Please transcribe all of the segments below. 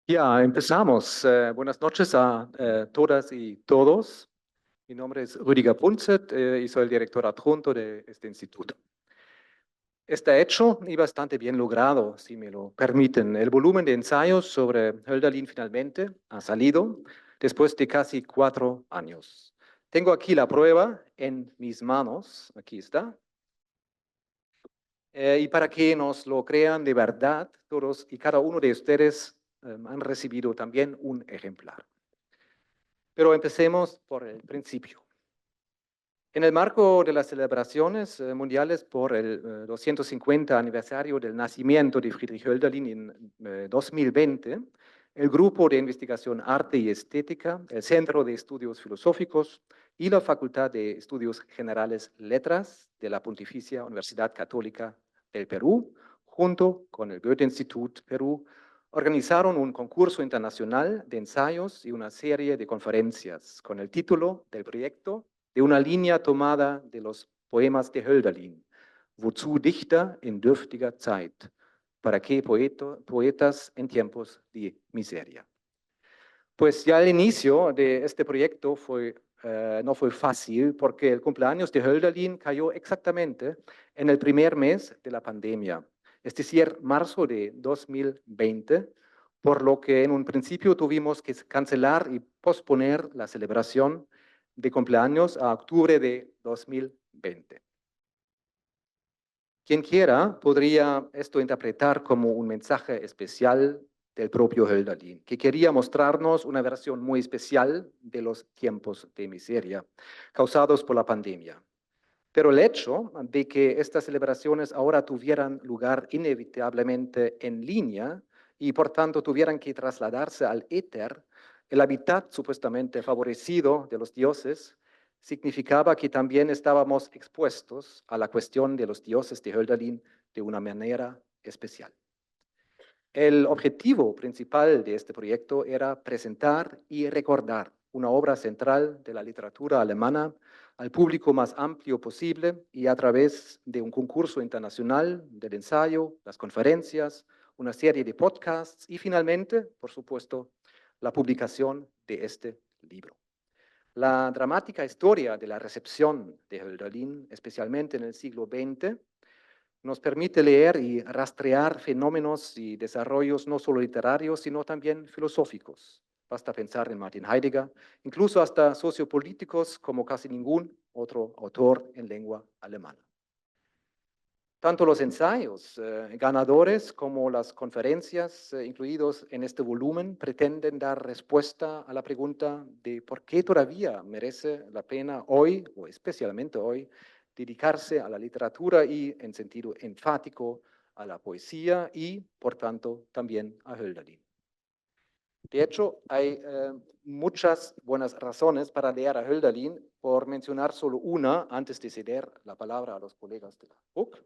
Ya, empezamos. Buenas noches a todas y todos. Mi nombre es Rüdiger Punzet y soy el director adjunto de este instituto. Está hecho y bastante bien logrado, si me lo permiten. El volumen de ensayos sobre Hölderlin finalmente ha salido después de casi 4 años. Tengo aquí la prueba en mis manos. Aquí está. Y para que nos lo crean de verdad, todos y cada uno de ustedes han recibido también un ejemplar. Pero empecemos por el principio. En el marco de las celebraciones mundiales por el 250 aniversario del nacimiento de Friedrich Hölderlin en 2020, el Grupo de Investigación Arte y Estética, el Centro de Estudios Filosóficos y la Facultad de Estudios Generales Letras de la Pontificia Universidad Católica del Perú, junto con el Goethe-Institut Perú, organizaron un concurso internacional de ensayos y una serie de conferencias con el título del proyecto de una línea tomada de los poemas de Hölderlin. Wozu Dichter in dürftiger Zeit? ¿Para qué poetas en tiempos de miseria? Pues ya el inicio de este proyecto no fue fácil porque el cumpleaños de Hölderlin cayó exactamente en el primer mes de la pandemia, es decir, marzo de 2020, por lo que en un principio tuvimos que cancelar y posponer la celebración de cumpleaños a octubre de 2020. Quien quiera podría esto interpretar como un mensaje especial del propio Hölderlin, que quería mostrarnos una versión muy especial de los tiempos de miseria causados por la pandemia. Pero el hecho de que estas celebraciones ahora tuvieran lugar inevitablemente en línea y por tanto tuvieran que trasladarse al éter, el hábitat supuestamente favorecido de los dioses, significaba que también estábamos expuestos a la cuestión de los dioses de Hölderlin de una manera especial. El objetivo principal de este proyecto era presentar y recordar una obra central de la literatura alemana al público más amplio posible y a través de un concurso internacional del ensayo, las conferencias, una serie de podcasts y finalmente, por supuesto, la publicación de este libro. La dramática historia de la recepción de Hölderlin, especialmente en el siglo XX, nos permite leer y rastrear fenómenos y desarrollos no solo literarios, sino también filosóficos. Basta pensar en Martin Heidegger, incluso hasta sociopolíticos como casi ningún otro autor en lengua alemana. Tanto los ensayos ganadores como las conferencias incluidos en este volumen pretenden dar respuesta a la pregunta de por qué todavía merece la pena hoy, o especialmente hoy, dedicarse a la literatura y, en sentido enfático, a la poesía y, por tanto, también a Hölderlin. De hecho, hay muchas buenas razones para leer a Hölderlin, por mencionar solo una antes de ceder la palabra a los colegas de la UC.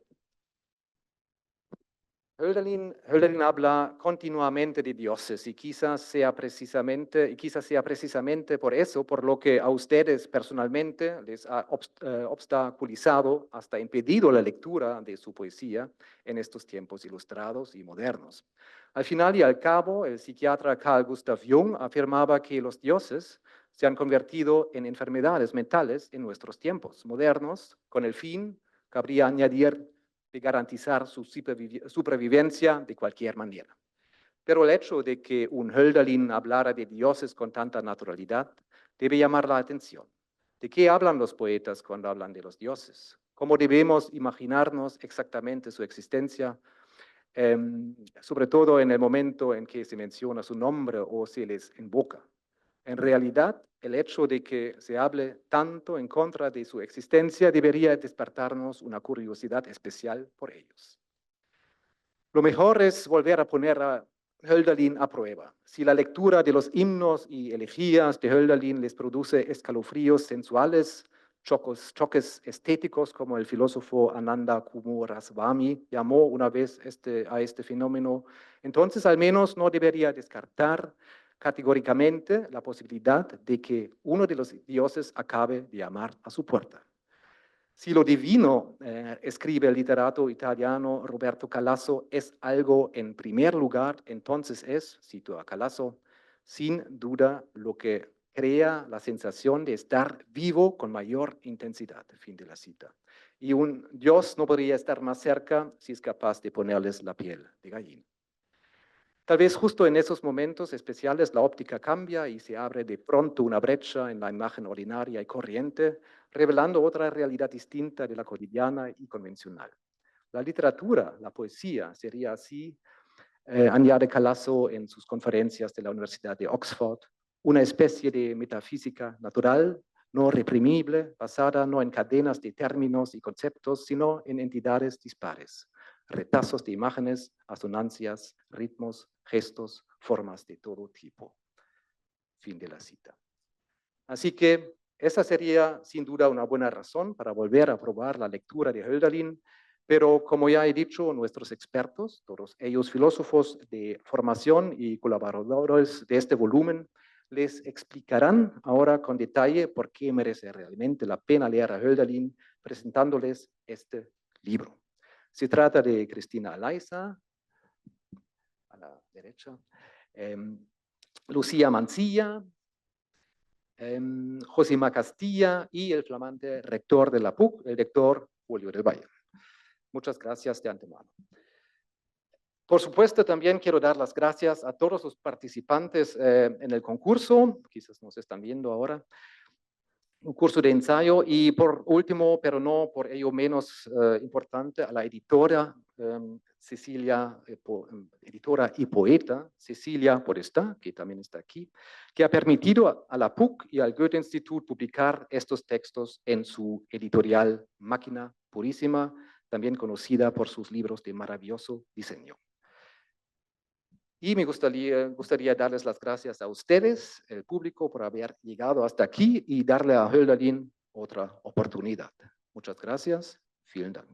Hölderlin habla continuamente de dioses y quizás sea precisamente por eso, por lo que a ustedes personalmente les ha obstaculizado, hasta impedido la lectura de su poesía en estos tiempos ilustrados y modernos. Al final y al cabo, el psiquiatra Carl Gustav Jung afirmaba que los dioses se han convertido en enfermedades mentales en nuestros tiempos modernos, con el fin, cabría añadir, de garantizar su supervivencia de cualquier manera. Pero el hecho de que un Hölderlin hablara de dioses con tanta naturalidad debe llamar la atención. ¿De qué hablan los poetas cuando hablan de los dioses? ¿Cómo debemos imaginarnos exactamente su existencia? Sobre todo en el momento en que se menciona su nombre o se les invoca. En realidad, el hecho de que se hable tanto en contra de su existencia debería despertarnos una curiosidad especial por ellos. Lo mejor es volver a poner a Hölderlin a prueba. Si la lectura de los himnos y elegías de Hölderlin les produce escalofríos sensuales, choques estéticos, como el filósofo Ananda Coomaraswamy llamó una vez a este fenómeno, entonces al menos no debería descartar categóricamente la posibilidad de que uno de los dioses acabe de llamar a su puerta. Si lo divino, escribe el literato italiano Roberto Calasso, es algo en primer lugar, entonces es, cito a Calasso, sin duda lo que crea la sensación de estar vivo con mayor intensidad. Fin de la cita. Y un Dios no podría estar más cerca si es capaz de ponerles la piel de gallina. Tal vez justo en esos momentos especiales la óptica cambia y se abre de pronto una brecha en la imagen ordinaria y corriente, revelando otra realidad distinta de la cotidiana y convencional. La literatura, la poesía, sería así, añade Calasso en sus conferencias de la Universidad de Oxford, una especie de metafísica natural, no reprimible, basada no en cadenas de términos y conceptos, sino en entidades dispares, retazos de imágenes, asonancias, ritmos, gestos, formas de todo tipo. Fin de la cita. Así que esa sería sin duda una buena razón para volver a probar la lectura de Hölderlin, pero como ya he dicho, nuestros expertos, todos ellos filósofos de formación y colaboradores de este volumen, les explicarán ahora con detalle por qué merece realmente la pena leer a Hölderlin presentándoles este libro. Se trata de Cristina Alaiza, a la derecha, Lucía Mancilla, Josima Castilla y el flamante rector de la PUC, el rector Julio del Valle. Muchas gracias de antemano. Por supuesto, también quiero dar las gracias a todos los participantes en el concurso, quizás nos están viendo ahora, un curso de ensayo, y por último, pero no por ello menos importante, a la editora Cecilia, editora y poeta Cecilia Podestá, que también está aquí, que ha permitido a la PUC y al Goethe-Institut publicar estos textos en su editorial Máquina Purísima, también conocida por sus libros de maravilloso diseño. Y me gustaría darles las gracias a ustedes, el público, por haber llegado hasta aquí y darle a Hölderlin otra oportunidad. Muchas gracias. Vielen Dank.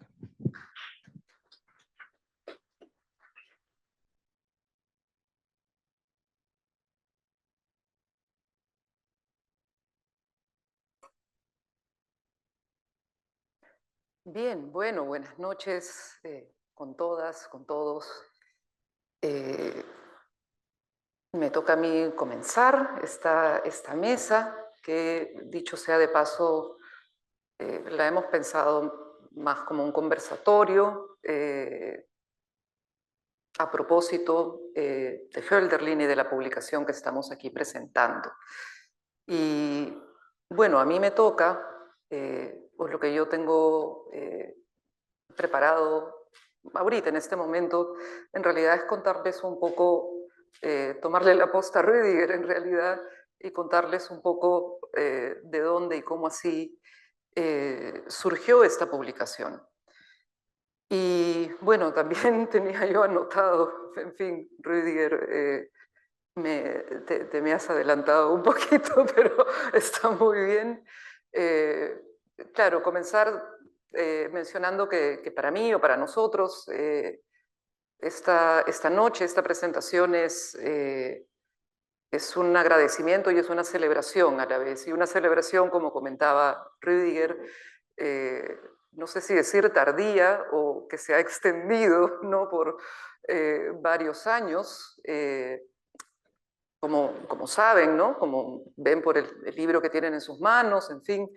Bien, bueno, buenas noches con todas, con todos. Me toca a mí comenzar esta mesa, que dicho sea de paso, la hemos pensado más como un conversatorio a propósito de Hölderlin y de la publicación que estamos aquí presentando. Y bueno, a mí me toca, pues lo que yo tengo preparado ahorita, en este momento, en realidad es contarles un poco, tomarle la posta a Rüdiger en realidad, y contarles un poco de dónde y cómo así surgió esta publicación. Y bueno, también tenía yo anotado, en fin, Rüdiger, te me has adelantado un poquito, pero está muy bien. Claro, comenzar mencionando que para mí o para nosotros esta noche, esta presentación es un agradecimiento y es una celebración a la vez. Y una celebración, como comentaba Rüdiger, no sé si decir tardía o que se ha extendido, ¿no?, por varios años. Como saben, ¿no?, como ven por el libro que tienen en sus manos, en fin.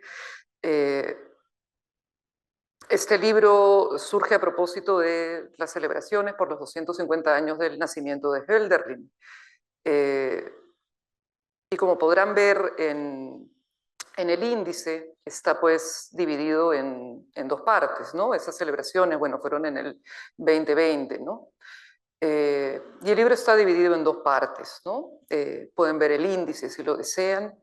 Este libro surge a propósito de las celebraciones por los 250 años del nacimiento de Hölderlin. Y como podrán ver en el índice, está pues dividido en dos partes, ¿no? Esas celebraciones, bueno, fueron en el 2020, ¿no? Y el libro está dividido en dos partes, ¿no? Pueden ver el índice si lo desean.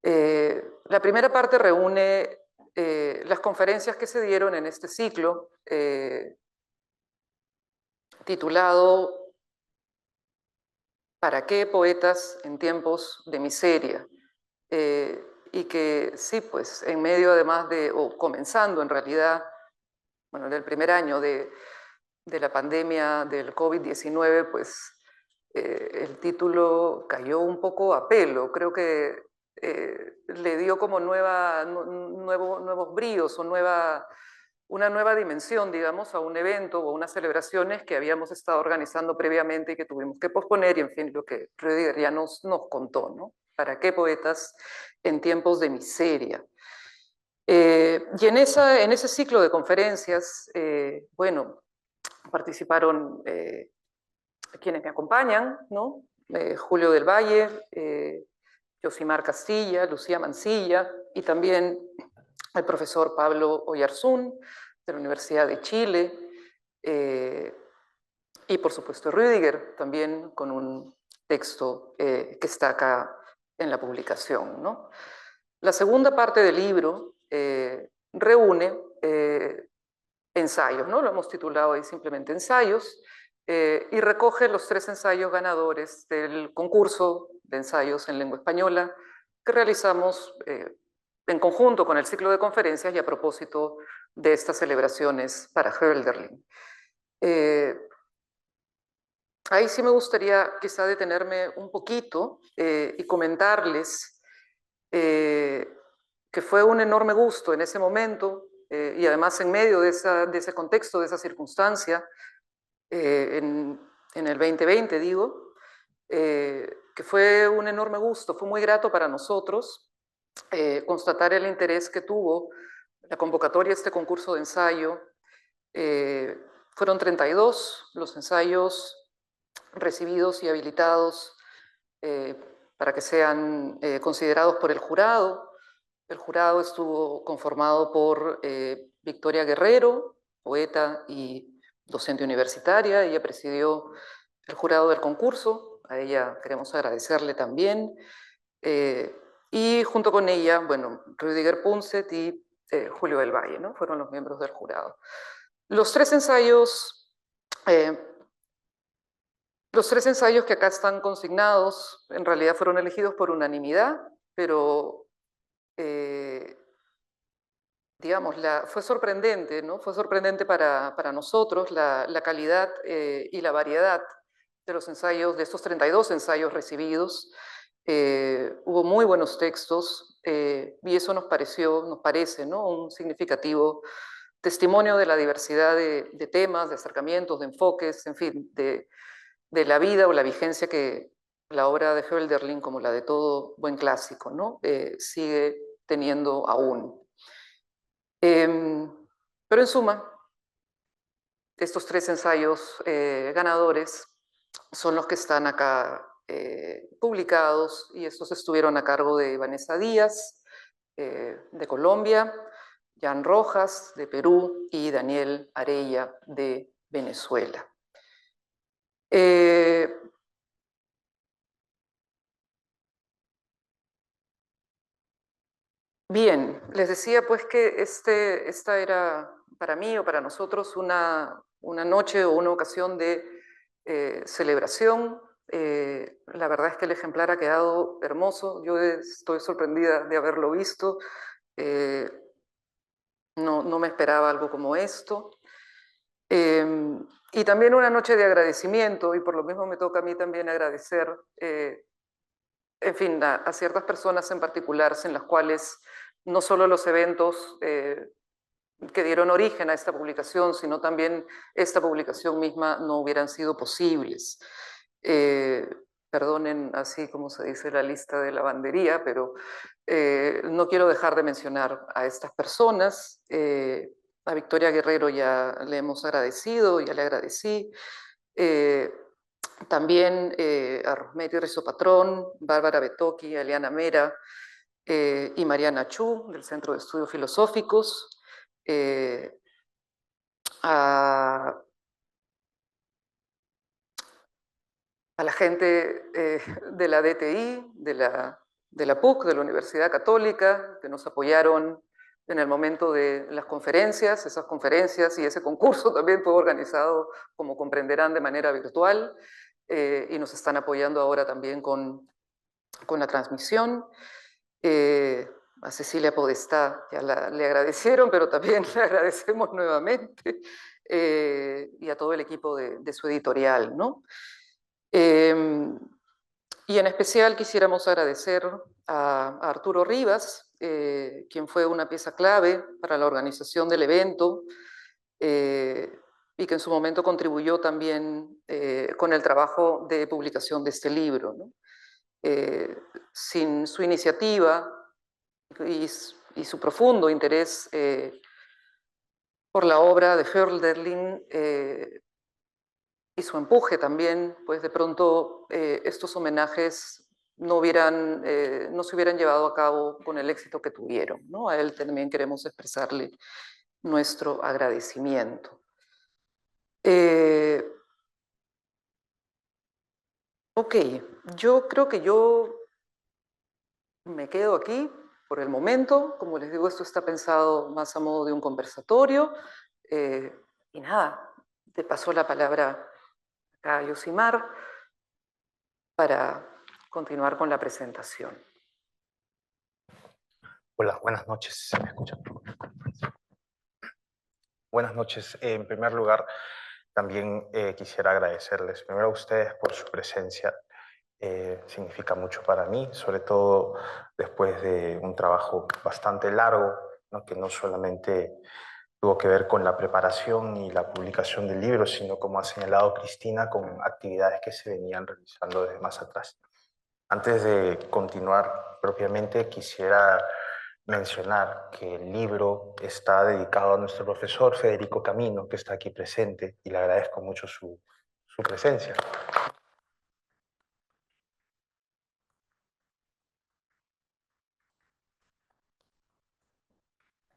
La primera parte reúne las conferencias que se dieron en este ciclo, titulado ¿Para qué poetas en tiempos de miseria? Y que sí, pues en medio además de, o comenzando en realidad, bueno, en el primer año de la pandemia del COVID-19, pues el título cayó un poco a pelo. Creo que le dio como nuevos bríos o una nueva dimensión, digamos, a un evento o a unas celebraciones que habíamos estado organizando previamente y que tuvimos que posponer, y en fin, lo que Rüdiger ya nos contó, ¿no? ¿Para qué poetas en tiempos de miseria? Y en ese ciclo de conferencias, bueno, participaron quienes me acompañan, ¿no? Julio del Valle, Yosimar Castilla, Lucía Mancilla y también el profesor Pablo Oyarzún de la Universidad de Chile, y por supuesto Rüdiger, también con un texto que está acá en la publicación, ¿no? La segunda parte del libro reúne ensayos, ¿no? Lo hemos titulado ahí simplemente ensayos, y recoge los 3 ensayos ganadores del concurso de ensayos en lengua española que realizamos en conjunto con el ciclo de conferencias y a propósito de estas celebraciones para Hölderlin. Ahí sí me gustaría quizá detenerme un poquito y comentarles que fue un enorme gusto en ese momento y además en medio de ese contexto, de esa circunstancia, en el 2020 digo, que fue un enorme gusto, fue muy grato para nosotros constatar el interés que tuvo la convocatoria a este concurso de ensayo. Fueron 32 los ensayos recibidos y habilitados para que sean considerados por el jurado. El jurado estuvo conformado por Victoria Guerrero, poeta y docente universitaria. Ella presidió el jurado del concurso. A ella queremos agradecerle también. Y junto con ella, bueno, Rüdiger Punset y Julio del Valle, ¿no? Fueron los miembros del jurado. Los tres ensayos que acá están consignados en realidad fueron elegidos por unanimidad, pero digamos, fue sorprendente, ¿no? Fue sorprendente para nosotros la calidad y la variedad de los ensayos, de estos 32 ensayos recibidos. Hubo muy buenos textos y eso nos parece, ¿no? Un significativo testimonio de la diversidad de temas, de acercamientos, de enfoques, en fin, de la vida o la vigencia que la obra de Hölderlin, como la de todo buen clásico, ¿no? Sigue teniendo aún. Pero en suma, estos 3 ensayos ganadores son los que están acá publicados, y estos estuvieron a cargo de Vanessa Díaz, de Colombia, Jan Rojas, de Perú, y Daniel Arella, de Venezuela. Bien, les decía pues que esta era para mí o para nosotros una noche o una ocasión de celebración. La verdad es que el ejemplar ha quedado hermoso. Yo estoy sorprendida de haberlo visto. No me esperaba algo como esto. Y también una noche de agradecimiento, y por lo mismo me toca a mí también agradecer, en fin, a ciertas personas en particular, en las cuales no solo los eventos que dieron origen a esta publicación, sino también esta publicación misma no hubieran sido posibles. Perdonen así como se dice la lista de lavandería, pero no quiero dejar de mencionar a estas personas. A Victoria Guerrero ya le hemos agradecido, ya le agradecí. También a Rosmery Rizopatrón, Bárbara Betoqui, Eliana Mera y Mariana Chu, del Centro de Estudios Filosóficos, a la gente de la DTI, de la PUC, de la Universidad Católica, que nos apoyaron en el momento de las conferencias. Esas conferencias y ese concurso también fue organizado, como comprenderán, de manera virtual, y nos están apoyando ahora también con la transmisión. A Cecilia Podestá ya le agradecieron, pero también le agradecemos nuevamente, y a todo el equipo de su editorial, ¿no? Y en especial quisiéramos agradecer a Arturo Rivas, quien fue una pieza clave para la organización del evento y que en su momento contribuyó también con el trabajo de publicación de este libro, ¿no? Sin su iniciativa y su profundo interés por la obra de Hölderlin y su empuje también, pues de pronto estos homenajes no se hubieran llevado a cabo con el éxito que tuvieron, ¿no? A él también queremos expresarle nuestro agradecimiento. Ok, yo creo que yo me quedo aquí por el momento. Como les digo, esto está pensado más a modo de un conversatorio. Y nada, te paso la palabra a Yosimar para continuar con la presentación. Hola, buenas noches. ¿Se me escucha? Buenas noches. En primer lugar, también quisiera agradecerles primero a ustedes por su presencia. Significa mucho para mí, sobre todo después de un trabajo bastante largo, ¿no? Que no solamente tuvo que ver con la preparación y la publicación del libro, sino, como ha señalado Cristina, con actividades que se venían realizando desde más atrás. Antes de continuar propiamente, quisiera mencionar que el libro está dedicado a nuestro profesor Federico Camino, que está aquí presente, y le agradezco mucho su presencia.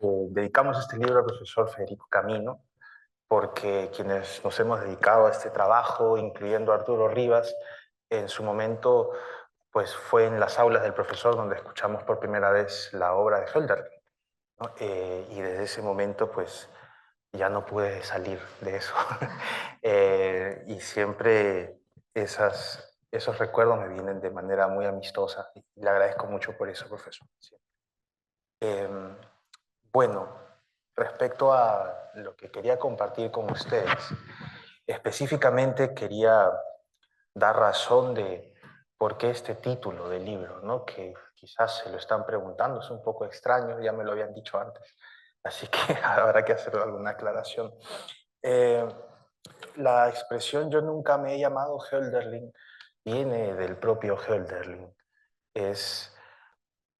Dedicamos este libro al profesor Federico Camino porque quienes nos hemos dedicado a este trabajo, incluyendo a Arturo Rivas, en su momento pues fue en las aulas del profesor donde escuchamos por primera vez la obra de Hölderlin, ¿no? Y desde ese momento pues ya no pude salir de eso. Y siempre esos recuerdos me vienen de manera muy amistosa y le agradezco mucho por eso, profesor. Sí. Bueno, respecto a lo que quería compartir con ustedes, específicamente quería dar razón de por qué este título del libro, ¿no? Que quizás se lo están preguntando, es un poco extraño, ya me lo habían dicho antes, así que habrá que hacer alguna aclaración. La expresión "yo nunca me he llamado Hölderlin" viene del propio Hölderlin. Es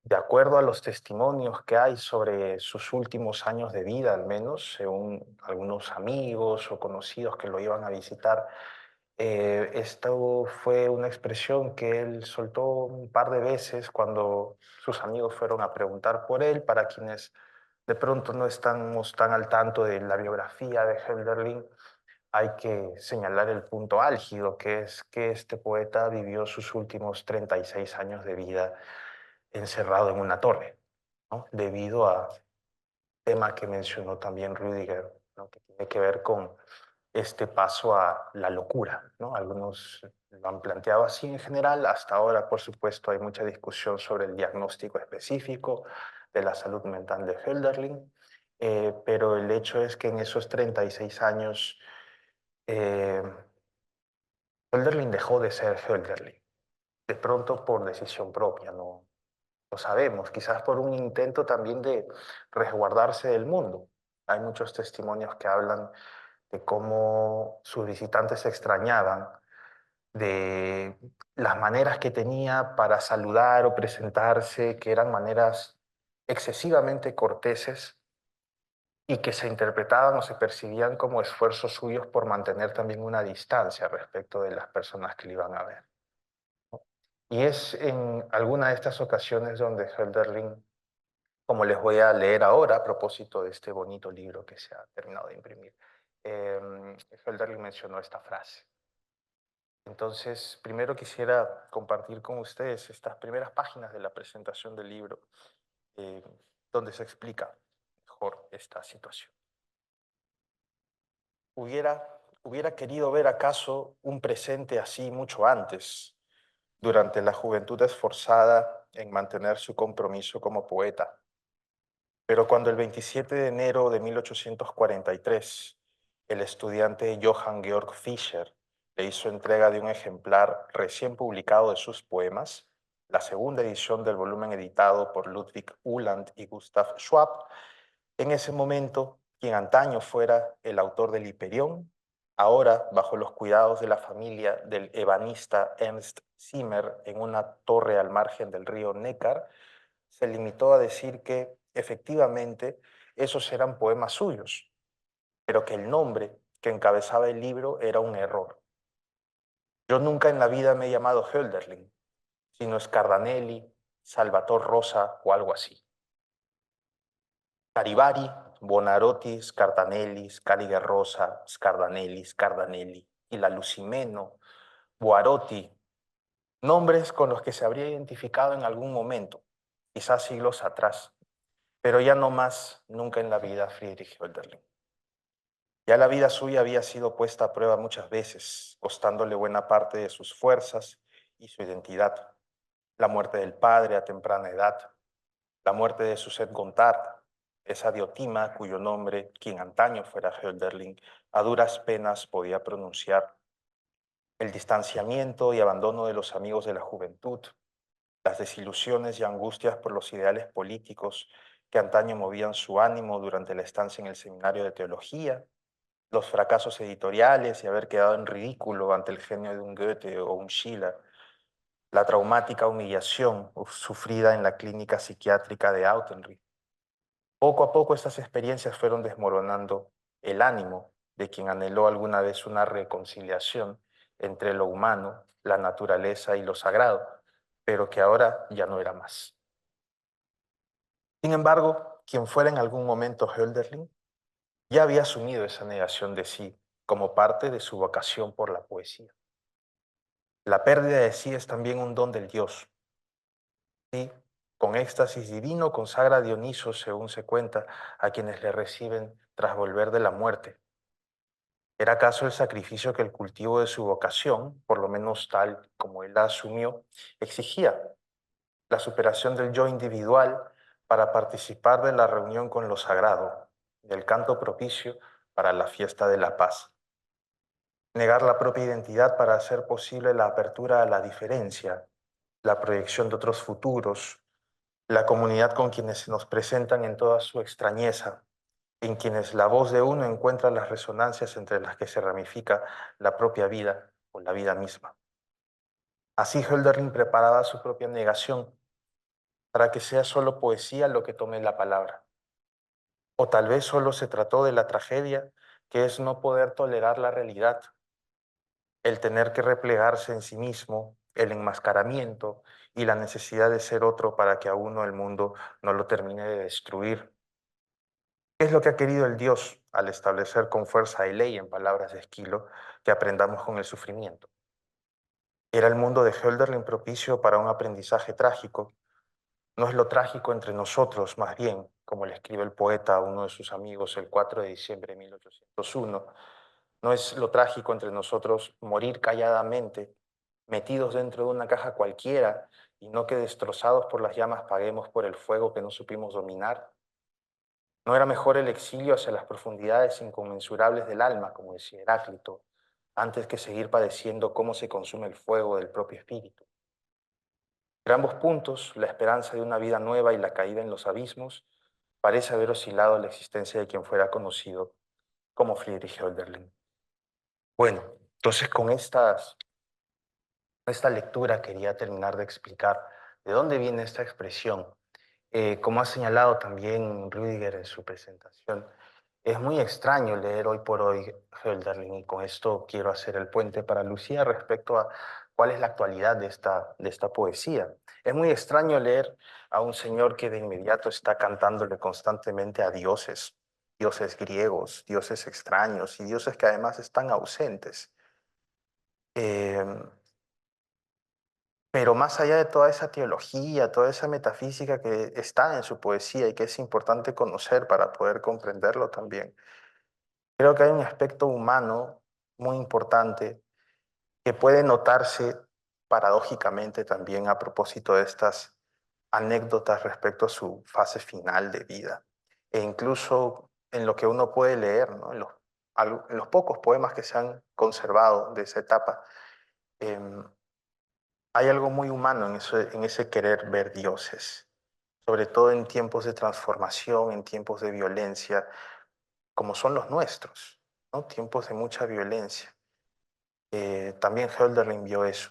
de acuerdo a los testimonios que hay sobre sus últimos años de vida, al menos, según algunos amigos o conocidos que lo iban a visitar, esto fue una expresión que él soltó un par de veces cuando sus amigos fueron a preguntar por él. Para quienes de pronto no estamos tan al tanto de la biografía de Hölderlin, hay que señalar el punto álgido, que es que este poeta vivió sus últimos 36 años de vida encerrado en una torre, ¿no? Debido a tema que mencionó también Rüdiger, ¿no? Que tiene que ver con este paso a la locura, ¿no? Algunos lo han planteado así en general. Hasta ahora, por supuesto, hay mucha discusión sobre el diagnóstico específico de la salud mental de Hölderlin, pero el hecho es que en esos 36 años eh, Hölderlin dejó de ser Hölderlin, de pronto por decisión propia, no lo sabemos, quizás por un intento también de resguardarse del mundo. Hay muchos testimonios que hablan de cómo sus visitantes se extrañaban de las maneras que tenía para saludar o presentarse, que eran maneras excesivamente corteses y que se interpretaban o se percibían como esfuerzos suyos por mantener también una distancia respecto de las personas que le iban a ver. Y es en alguna de estas ocasiones donde Hölderlin, como les voy a leer ahora a propósito de este bonito libro que se ha terminado de imprimir, Hölderlin mencionó esta frase. Entonces, primero quisiera compartir con ustedes estas primeras páginas de la presentación del libro, eh, donde se explica mejor esta situación. Hubiera querido ver acaso un presente así mucho antes, durante la juventud esforzada en mantener su compromiso como poeta. Pero cuando el 27 de enero de 1843, el estudiante Johann Georg Fischer le hizo entrega de un ejemplar recién publicado de sus poemas, la segunda edición del volumen editado por Ludwig Uhland y Gustav Schwab. En ese momento, quien antaño fuera el autor del Hiperión, ahora, bajo los cuidados de la familia del ebanista Ernst Zimmer en una torre al margen del río Neckar, se limitó a decir que, efectivamente, esos eran poemas suyos, pero que el nombre que encabezaba el libro era un error. Yo nunca en la vida me he llamado Hölderlin, sino Scardanelli, Salvator Rosa o algo así. Caribari, Bonarotti, Scardanelli, Scaliger Rosa, Scardanelli, Scardanelli, y la Lucimeno, Buarotti, nombres con los que se habría identificado en algún momento, quizás siglos atrás, pero ya no más nunca en la vida Friedrich Hölderlin. Ya la vida suya había sido puesta a prueba muchas veces, costándole buena parte de sus fuerzas y su identidad. La muerte del padre a temprana edad, la muerte de Suzette Gontard, esa diotima cuyo nombre, quien antaño fuera Hölderlin, a duras penas podía pronunciar, el distanciamiento y abandono de los amigos de la juventud, las desilusiones y angustias por los ideales políticos que antaño movían su ánimo durante la estancia en el seminario de teología, los fracasos editoriales y haber quedado en ridículo ante el genio de un Goethe o un Schiller, la traumática humillación sufrida en la clínica psiquiátrica de Autenried. Poco a poco estas experiencias fueron desmoronando el ánimo de quien anheló alguna vez una reconciliación entre lo humano, la naturaleza y lo sagrado, pero que ahora ya no era más. Sin embargo, quien fuera en algún momento Hölderlin, ya había asumido esa negación de sí como parte de su vocación por la poesía. La pérdida de sí es también un don del Dios. Sí, con éxtasis divino consagra a Dioniso, según se cuenta, a quienes le reciben tras volver de la muerte. ¿Era acaso el sacrificio que el cultivo de su vocación, por lo menos tal como él la asumió, exigía? La superación del yo individual para participar de la reunión con lo sagrado, del canto propicio para la fiesta de la paz. Negar la propia identidad para hacer posible la apertura a la diferencia, la proyección de otros futuros, la comunidad con quienes se nos presentan en toda su extrañeza, en quienes la voz de uno encuentra las resonancias entre las que se ramifica la propia vida o la vida misma. Así Hölderlin preparaba su propia negación para que sea solo poesía lo que tome la palabra. O tal vez solo se trató de la tragedia, que es no poder tolerar la realidad, el tener que replegarse en sí mismo, el enmascaramiento y la necesidad de ser otro para que a uno el mundo no lo termine de destruir. ¿Qué es lo que ha querido el Dios al establecer con fuerza y ley, en palabras de Esquilo, que aprendamos con el sufrimiento? ¿Era el mundo de Hölderlin propicio para un aprendizaje trágico? ¿No es lo trágico entre nosotros, más bien, como le escribe el poeta a uno de sus amigos el 4 de diciembre de 1801, no es lo trágico entre nosotros morir calladamente, metidos dentro de una caja cualquiera, y no que destrozados por las llamas paguemos por el fuego que no supimos dominar? ¿No era mejor el exilio hacia las profundidades inconmensurables del alma, como decía Heráclito, antes que seguir padeciendo cómo se consume el fuego del propio espíritu? Entre ambos puntos, la esperanza de una vida nueva y la caída en los abismos, parece haber oscilado la existencia de quien fuera conocido como Friedrich Hölderlin. Bueno, entonces con esta lectura quería terminar de explicar de dónde viene esta expresión. Como ha señalado también Rüdiger en su presentación, es muy extraño leer hoy por hoy Hölderlin, y con esto quiero hacer el puente para Lucía respecto a cuál es la actualidad de esta poesía. Es muy extraño leer a un señor que de inmediato está cantándole constantemente a dioses, dioses griegos, dioses extraños y dioses que además están ausentes. Pero más allá de toda esa teología, toda esa metafísica que está en su poesía y que es importante conocer para poder comprenderlo también, creo que hay un aspecto humano muy importante que puede notarse paradójicamente también a propósito de estas anécdotas respecto a su fase final de vida, e incluso en lo que uno puede leer, ¿no? en los pocos poemas que se han conservado de esa etapa, hay algo muy humano en ese querer ver dioses, sobre todo en tiempos de transformación, en tiempos de violencia, como son los nuestros, ¿no? Tiempos de mucha violencia. También Hölderlin vio eso.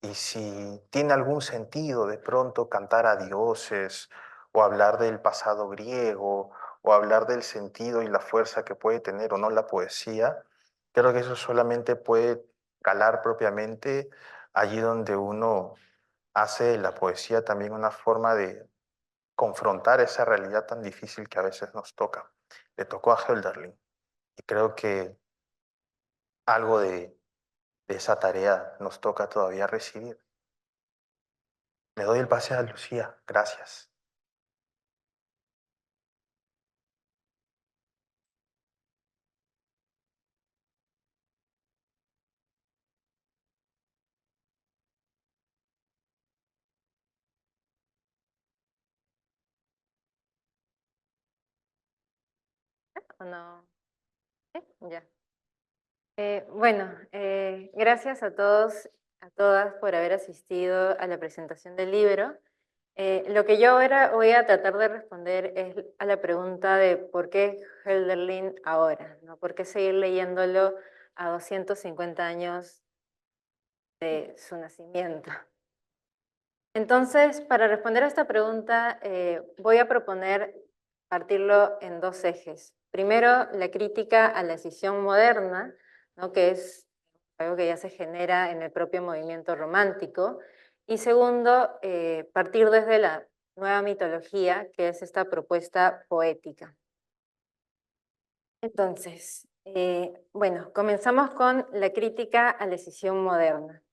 Y si tiene algún sentido de pronto cantar a dioses o hablar del pasado griego o hablar del sentido y la fuerza que puede tener o no la poesía, creo que eso solamente puede calar propiamente allí donde uno hace de la poesía también una forma de confrontar esa realidad tan difícil que a veces nos toca. Le tocó a Hölderlin y creo que algo de esa tarea nos toca todavía recibir. Le doy el pase a Lucía. Gracias. ¿O no? ¿Sí? Ya. Bueno, gracias a todos, a todas por haber asistido a la presentación del libro. Lo que yo ahora voy a tratar de responder es a la pregunta de por qué Hölderlin ahora, ¿no? ¿Por qué seguir leyéndolo a 250 años de su nacimiento? Entonces, para responder a esta pregunta, voy a proponer partirlo en dos ejes. Primero, la crítica a la escisión moderna, ¿no? Que es algo que ya se genera en el propio movimiento romántico. Y segundo, partir desde la nueva mitología, que es esta propuesta poética. Entonces, bueno, comenzamos con la crítica a la escisión moderna.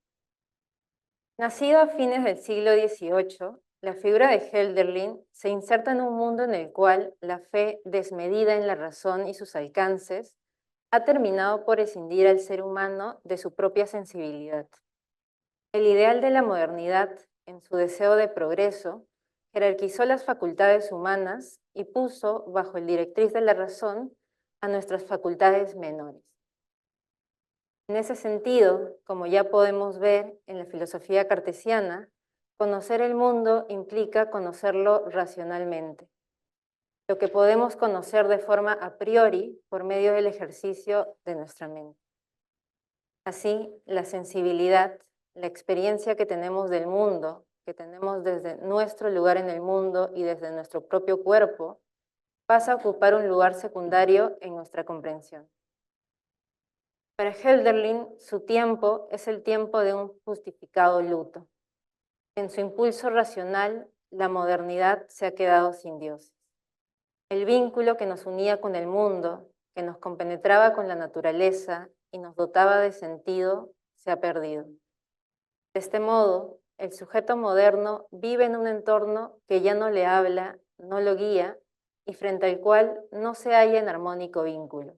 Nacido a fines del siglo XVIII, la figura de Hölderlin se inserta en un mundo en el cual la fe desmedida en la razón y sus alcances ha terminado por escindir al ser humano de su propia sensibilidad. El ideal de la modernidad, en su deseo de progreso, jerarquizó las facultades humanas y puso bajo el directriz de la razón a nuestras facultades menores. En ese sentido, como ya podemos ver en la filosofía cartesiana, conocer el mundo implica conocerlo racionalmente, lo que podemos conocer de forma a priori por medio del ejercicio de nuestra mente. Así, la sensibilidad, la experiencia que tenemos del mundo, que tenemos desde nuestro lugar en el mundo y desde nuestro propio cuerpo, pasa a ocupar un lugar secundario en nuestra comprensión. Para Hölderlin, su tiempo es el tiempo de un justificado luto. En su impulso racional, la modernidad se ha quedado sin dioses. El vínculo que nos unía con el mundo, que nos compenetraba con la naturaleza y nos dotaba de sentido, se ha perdido. De este modo, el sujeto moderno vive en un entorno que ya no le habla, no lo guía y frente al cual no se halla en armónico vínculo.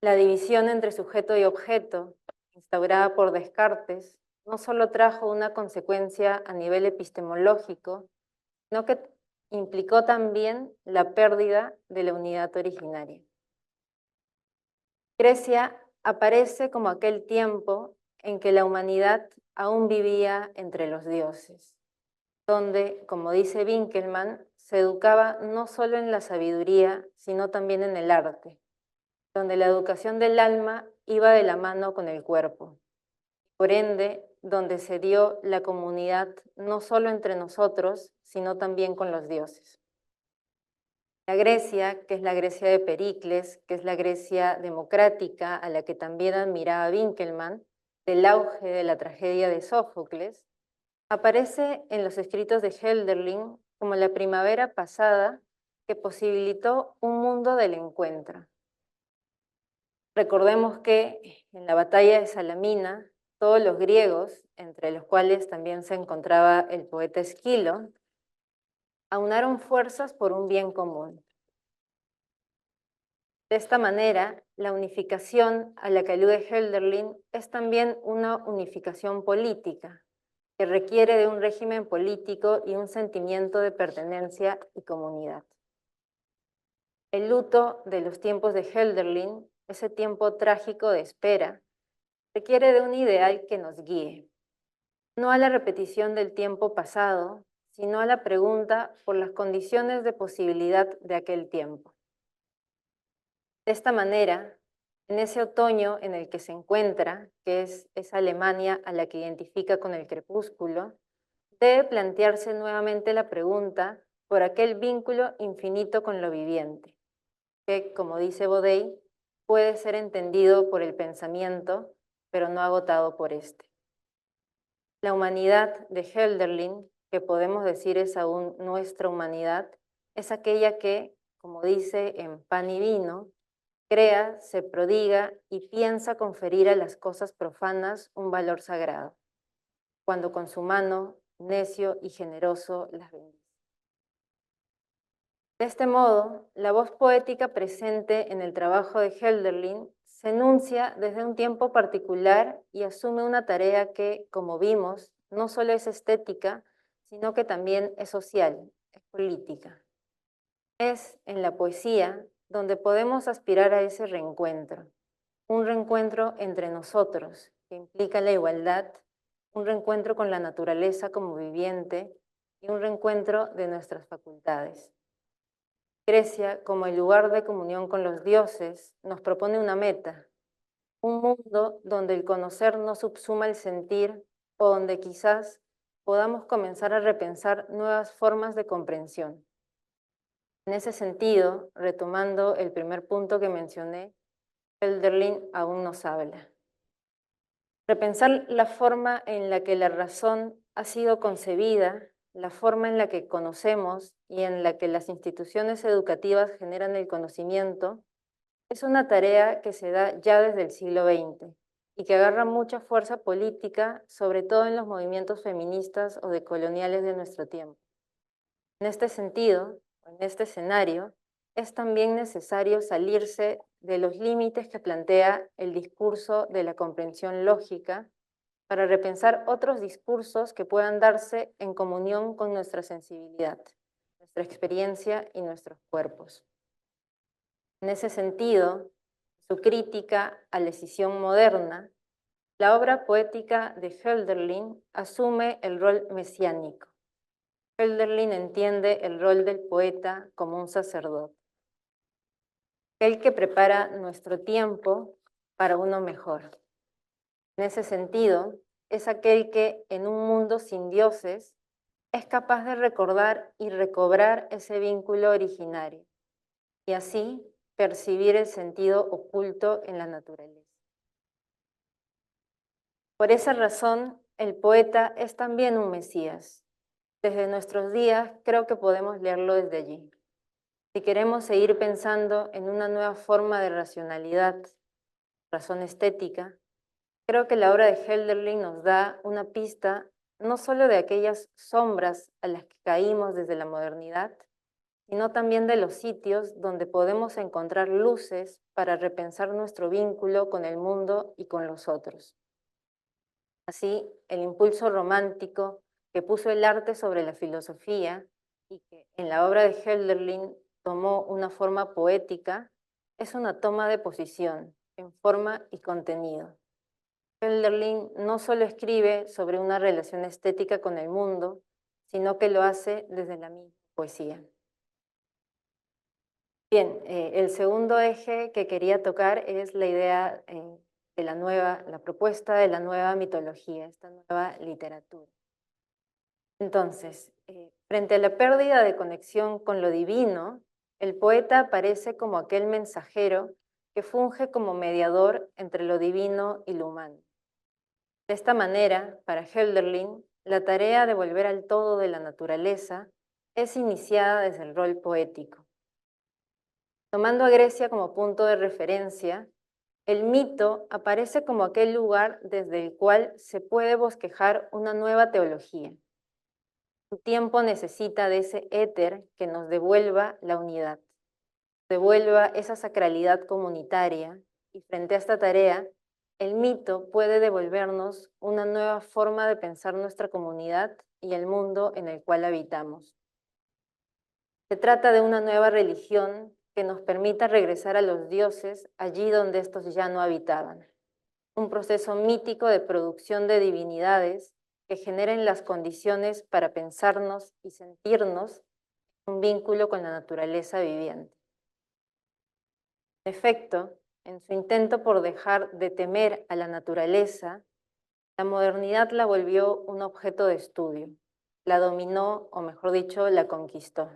La división entre sujeto y objeto, instaurada por Descartes, no solo trajo una consecuencia a nivel epistemológico, sino que implicó también la pérdida de la unidad originaria. Grecia aparece como aquel tiempo en que la humanidad aún vivía entre los dioses, donde, como dice Winckelmann, se educaba no solo en la sabiduría, sino también en el arte, donde la educación del alma iba de la mano con el cuerpo. Por ende, donde se dio la comunidad no solo entre nosotros, sino también con los dioses. La Grecia, que es la Grecia de Pericles, que es la Grecia democrática a la que también admiraba Winckelmann, del auge de la tragedia de Sófocles, aparece en los escritos de Hölderlin como la primavera pasada que posibilitó un mundo del encuentro. Recordemos que en la batalla de Salamina, todos los griegos, entre los cuales también se encontraba el poeta Esquilo, aunaron fuerzas por un bien común. De esta manera, la unificación a la que alude Hölderlin es también una unificación política, que requiere de un régimen político y un sentimiento de pertenencia y comunidad. El luto de los tiempos de Hölderlin, ese tiempo trágico de espera, requiere de un ideal que nos guíe, no a la repetición del tiempo pasado, sino a la pregunta por las condiciones de posibilidad de aquel tiempo. De esta manera, en ese otoño en el que se encuentra, que es esa Alemania a la que identifica con el crepúsculo, debe plantearse nuevamente la pregunta por aquel vínculo infinito con lo viviente, que, como dice Bodey, puede ser entendido por el pensamiento, pero no agotado por éste. La humanidad de Hölderlin, que podemos decir es aún nuestra humanidad, es aquella que, como dice en Pan y Vino, crea, se prodiga y piensa conferir a las cosas profanas un valor sagrado, cuando con su mano, necio y generoso, las bendice. De este modo, la voz poética presente en el trabajo de Hölderlin se enuncia desde un tiempo particular y asume una tarea que, como vimos, no solo es estética, sino que también es social, es política. Es en la poesía donde podemos aspirar a ese reencuentro, un reencuentro entre nosotros, que implica la igualdad, un reencuentro con la naturaleza como viviente y un reencuentro de nuestras facultades. Grecia, como el lugar de comunión con los dioses, nos propone una meta, un mundo donde el conocer no subsuma el sentir o donde quizás podamos comenzar a repensar nuevas formas de comprensión. En ese sentido, retomando el primer punto que mencioné, Hölderlin aún nos habla. Repensar la forma en la que la razón ha sido concebida, la forma en la que conocemos y en la que las instituciones educativas generan el conocimiento, es una tarea que se da ya desde el siglo XX y que agarra mucha fuerza política, sobre todo en los movimientos feministas o decoloniales de nuestro tiempo. En este sentido, en este escenario, es también necesario salirse de los límites que plantea el discurso de la comprensión lógica para repensar otros discursos que puedan darse en comunión con nuestra sensibilidad, nuestra experiencia y nuestros cuerpos. En ese sentido, su crítica a la escisión moderna, la obra poética de Hölderlin asume el rol mesiánico. Hölderlin entiende el rol del poeta como un sacerdote, el que prepara nuestro tiempo para uno mejor. En ese sentido, es aquel que en un mundo sin dioses es capaz de recordar y recobrar ese vínculo originario y así percibir el sentido oculto en la naturaleza. Por esa razón, el poeta es también un Mesías. Desde nuestros días creo que podemos leerlo desde allí. Si queremos seguir pensando en una nueva forma de racionalidad, razón estética, creo que la obra de Hölderlin nos da una pista no solo de aquellas sombras a las que caímos desde la modernidad, sino también de los sitios donde podemos encontrar luces para repensar nuestro vínculo con el mundo y con los otros. Así, el impulso romántico que puso el arte sobre la filosofía y que en la obra de Hölderlin tomó una forma poética, es una toma de posición en forma y contenido. Hölderlin no solo escribe sobre una relación estética con el mundo, sino que lo hace desde la misma poesía. Bien, el segundo eje que quería tocar es la idea de la propuesta de la nueva mitología, esta nueva literatura. Entonces, frente a la pérdida de conexión con lo divino, el poeta aparece como aquel mensajero que funge como mediador entre lo divino y lo humano. De esta manera, para Hölderlin, la tarea de volver al todo de la naturaleza es iniciada desde el rol poético. Tomando a Grecia como punto de referencia, el mito aparece como aquel lugar desde el cual se puede bosquejar una nueva teología. Su tiempo necesita de ese éter que nos devuelva la unidad, devuelva esa sacralidad comunitaria, y frente a esta tarea, el mito puede devolvernos una nueva forma de pensar nuestra comunidad y el mundo en el cual habitamos. Se trata de una nueva religión que nos permita regresar a los dioses allí donde estos ya no habitaban. Un proceso mítico de producción de divinidades que generen las condiciones para pensarnos y sentirnos en un vínculo con la naturaleza viviente. En efecto, en su intento por dejar de temer a la naturaleza, la modernidad la volvió un objeto de estudio, la dominó, o mejor dicho, la conquistó.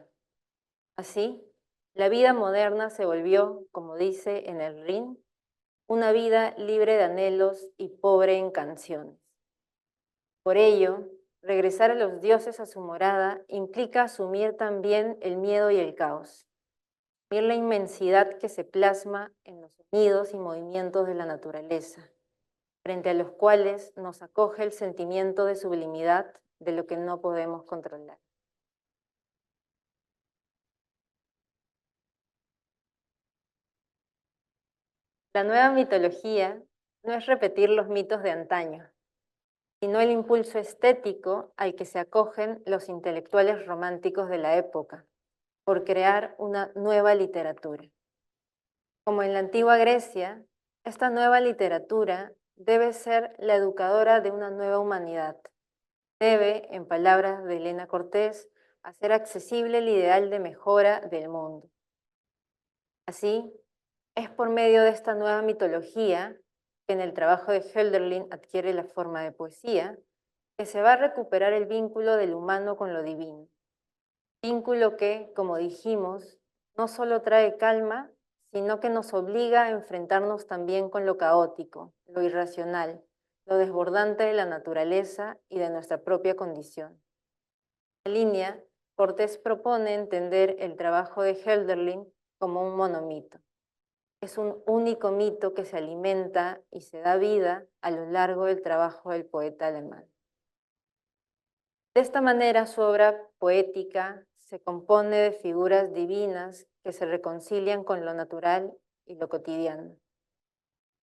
Así, la vida moderna se volvió, como dice en el Rin, una vida libre de anhelos y pobre en canciones. Por ello, regresar a los dioses a su morada implica asumir también el miedo y el caos, asumir la inmensidad que se plasma en los sonidos y movimientos de la naturaleza, frente a los cuales nos acoge el sentimiento de sublimidad de lo que no podemos controlar. La nueva mitología no es repetir los mitos de antaño, sino el impulso estético al que se acogen los intelectuales románticos de la época, por crear una nueva literatura. Como en la antigua Grecia, esta nueva literatura debe ser la educadora de una nueva humanidad. Debe, en palabras de Elena Cortés, hacer accesible el ideal de mejora del mundo. Así, es por medio de esta nueva mitología, que en el trabajo de Hölderlin adquiere la forma de poesía, que se va a recuperar el vínculo del humano con lo divino. Vínculo que, como dijimos, no solo trae calma, sino que nos obliga a enfrentarnos también con lo caótico, lo irracional, lo desbordante de la naturaleza y de nuestra propia condición. En línea, Cortés propone entender el trabajo de Hölderlin como un monomito. Es un único mito que se alimenta y se da vida a lo largo del trabajo del poeta alemán. De esta manera, su obra poética se compone de figuras divinas que se reconcilian con lo natural y lo cotidiano.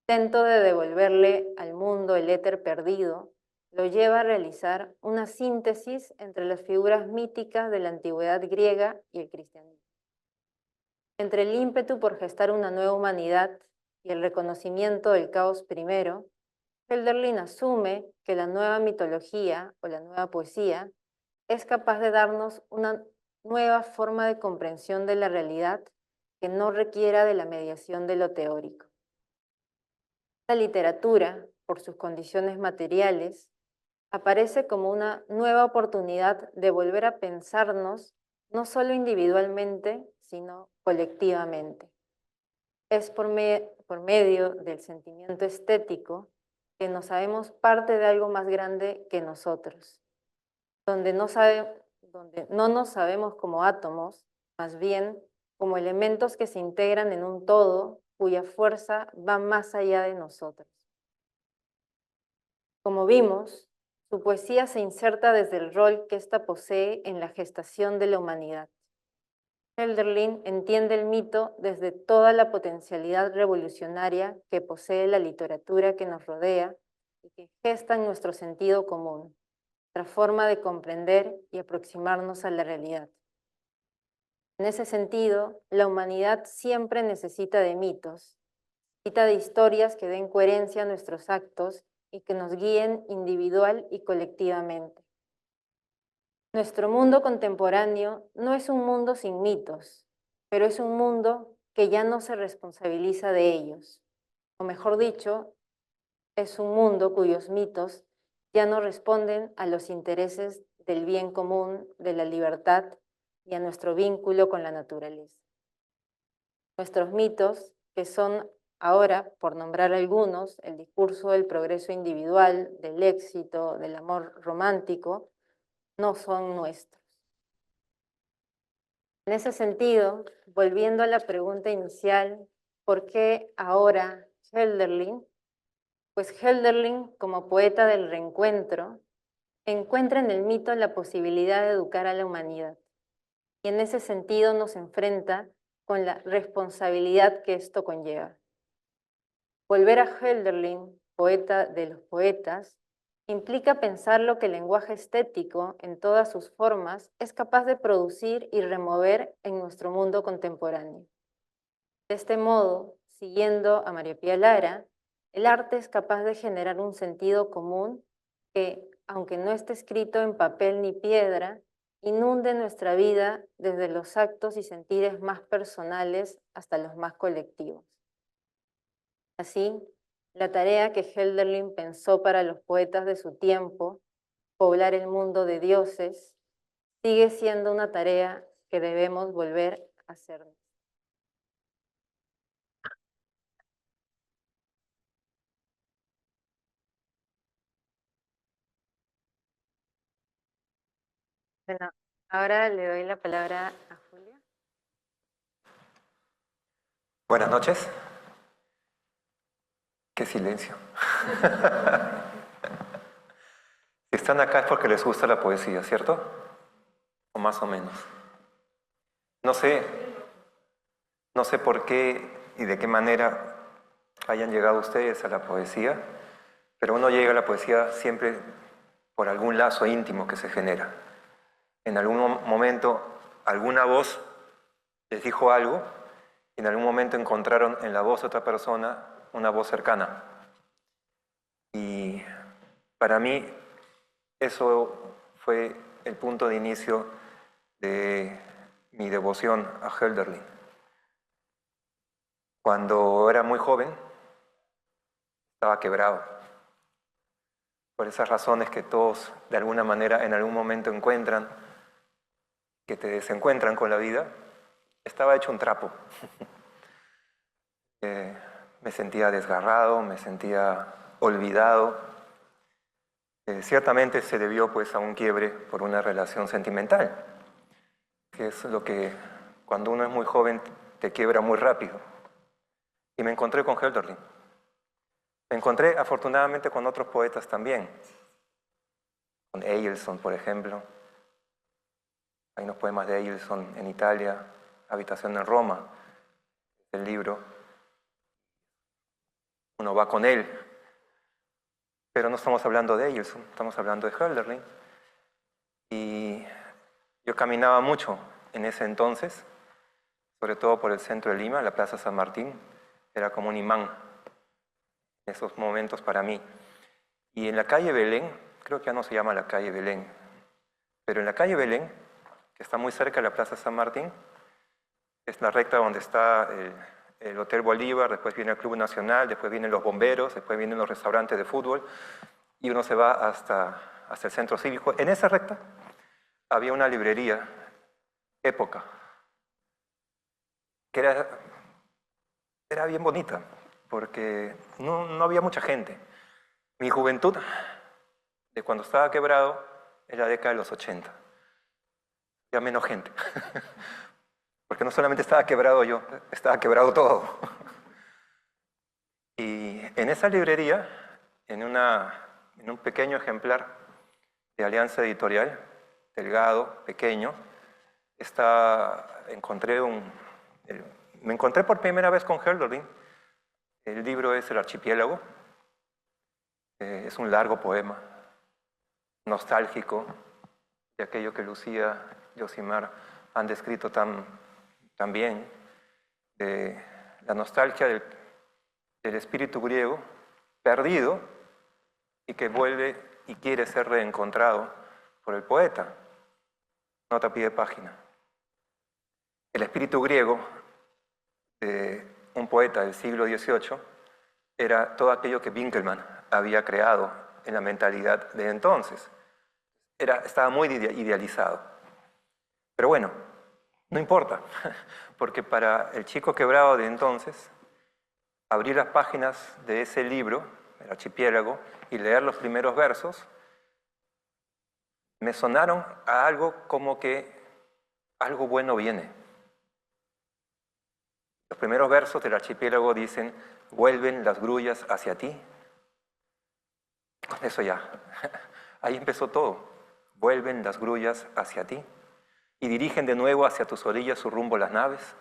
El intento de devolverle al mundo el éter perdido lo lleva a realizar una síntesis entre las figuras míticas de la antigüedad griega y el cristianismo. Entre el ímpetu por gestar una nueva humanidad y el reconocimiento del caos primero, Hölderlin asume que la nueva mitología o la nueva poesía es capaz de darnos una nueva forma de comprensión de la realidad que no requiera de la mediación de lo teórico. La literatura, por sus condiciones materiales, aparece como una nueva oportunidad de volver a pensarnos no solo individualmente, sino colectivamente. Es por medio del sentimiento estético que nos sabemos parte de algo más grande que nosotros, donde no nos sabemos como átomos, más bien como elementos que se integran en un todo cuya fuerza va más allá de nosotros. Como vimos, su poesía se inserta desde el rol que ésta posee en la gestación de la humanidad. Hölderlin entiende el mito desde toda la potencialidad revolucionaria que posee la literatura que nos rodea y que gesta en nuestro sentido común, nuestra forma de comprender y aproximarnos a la realidad. En ese sentido, la humanidad siempre necesita de mitos, necesita de historias que den coherencia a nuestros actos y que nos guíen individual y colectivamente. Nuestro mundo contemporáneo no es un mundo sin mitos, pero es un mundo que ya no se responsabiliza de ellos. O mejor dicho, es un mundo cuyos mitos ya no responden a los intereses del bien común, de la libertad y a nuestro vínculo con la naturaleza. Nuestros mitos, que son ahora, por nombrar algunos, el discurso del progreso individual, del éxito, del amor romántico, no son nuestros. En ese sentido, volviendo a la pregunta inicial, ¿por qué ahora Hölderlin? Pues Hölderlin, como poeta del reencuentro, encuentra en el mito la posibilidad de educar a la humanidad. Y en ese sentido nos enfrenta con la responsabilidad que esto conlleva. Volver a Hölderlin, poeta de los poetas, implica pensar lo que el lenguaje estético, en todas sus formas, es capaz de producir y remover en nuestro mundo contemporáneo. De este modo, siguiendo a María Pía Lara, el arte es capaz de generar un sentido común que, aunque no esté escrito en papel ni piedra, inunde nuestra vida desde los actos y sentires más personales hasta los más colectivos. Así, la tarea que Hölderlin pensó para los poetas de su tiempo, poblar el mundo de dioses, sigue siendo una tarea que debemos volver a hacer. Bueno, ahora le doy la palabra a Julia. Buenas noches. Qué silencio. Si están acá es porque les gusta la poesía, ¿cierto? O más o menos. No sé por qué y de qué manera hayan llegado ustedes a la poesía, pero uno llega a la poesía siempre por algún lazo íntimo que se genera. En algún momento alguna voz les dijo algo y en algún momento encontraron en la voz de otra persona una voz cercana. Y para mí eso fue el punto de inicio de mi devoción a Hölderlin. Cuando era muy joven, estaba quebrado. Por esas razones que todos de alguna manera en algún momento encuentran, que te desencuentran con la vida, estaba hecho un trapo. Me sentía desgarrado, me sentía olvidado. Ciertamente se debió pues a un quiebre por una relación sentimental, que es lo que cuando uno es muy joven te quiebra muy rápido. Y me encontré con Hölderlin. Me encontré afortunadamente con otros poetas también, con Eilson, por ejemplo. Hay unos poemas de Eilson en Italia, Habitación en Roma, el libro. Uno va con él, pero no estamos hablando de Eilson, estamos hablando de Hölderlin. Y yo caminaba mucho en ese entonces, sobre todo por el centro de Lima, la Plaza San Martín, era como un imán en esos momentos para mí. Y en la calle Belén, creo que ya no se llama la calle Belén, pero en la calle Belén, que está muy cerca de la Plaza San Martín, es la recta donde está el Hotel Bolívar, después viene el Club Nacional, después vienen los bomberos, después vienen los restaurantes de fútbol, y uno se va hasta el centro cívico. En esa recta había una librería, Época, que era bien bonita, porque no había mucha gente. Mi juventud, de cuando estaba quebrado, era la década de los 80. Había menos gente. Porque no solamente estaba quebrado yo, estaba quebrado todo. Y en esa librería, en un pequeño ejemplar de Alianza Editorial, delgado, pequeño, me encontré por primera vez con Hölderlin. El libro es El Archipiélago. Es un largo poema, nostálgico, de aquello que Lucía y Osimar han descrito tan bien, de la nostalgia del espíritu griego perdido y que vuelve y quiere ser reencontrado por el poeta. Nota a pie de página. El espíritu griego de un poeta del siglo XVIII era todo aquello que Winckelmann había creado en la mentalidad de entonces. Estaba muy idealizado. Pero bueno, no importa, porque para el chico quebrado de entonces, abrir las páginas de ese libro, El Archipiélago, y leer los primeros versos, me sonaron a algo como que algo bueno viene. Los primeros versos del Archipiélago dicen, vuelven las grullas hacia ti. Con eso ya, ahí empezó todo. Vuelven las grullas hacia ti y dirigen de nuevo hacia tus orillas su rumbo las naves.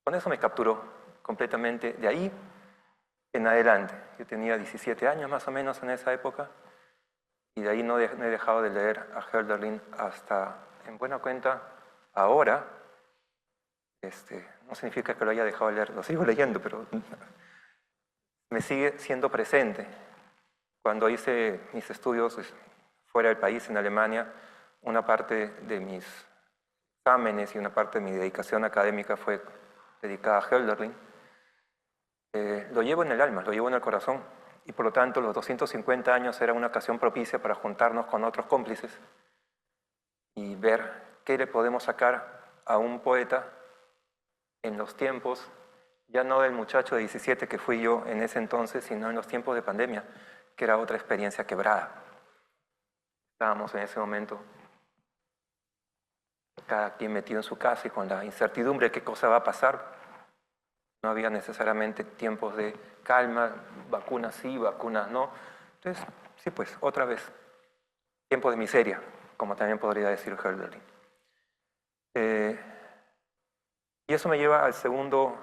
Con eso me capturó completamente de ahí en adelante. Yo tenía 17 años más o menos en esa época y de ahí no he dejado de leer a Hölderlin hasta, en buena cuenta, ahora, No significa que lo haya dejado de leer, lo sigo leyendo, pero me sigue siendo presente. Cuando hice mis estudios fuera del país, en Alemania, una parte de mis exámenes y una parte de mi dedicación académica fue dedicada a Hölderlin. Lo llevo en el alma, lo llevo en el corazón, y por lo tanto los 250 años era una ocasión propicia para juntarnos con otros cómplices y ver qué le podemos sacar a un poeta en los tiempos, ya no del muchacho de 17 que fui yo en ese entonces, sino en los tiempos de pandemia, que era otra experiencia quebrada. Estábamos en ese momento cada quien metido en su casa y con la incertidumbre de qué cosa va a pasar. No había necesariamente tiempos de calma, vacunas sí, vacunas no. Entonces, sí, pues, otra vez, tiempo de miseria, como también podría decir Hölderlin. Y eso me lleva al segundo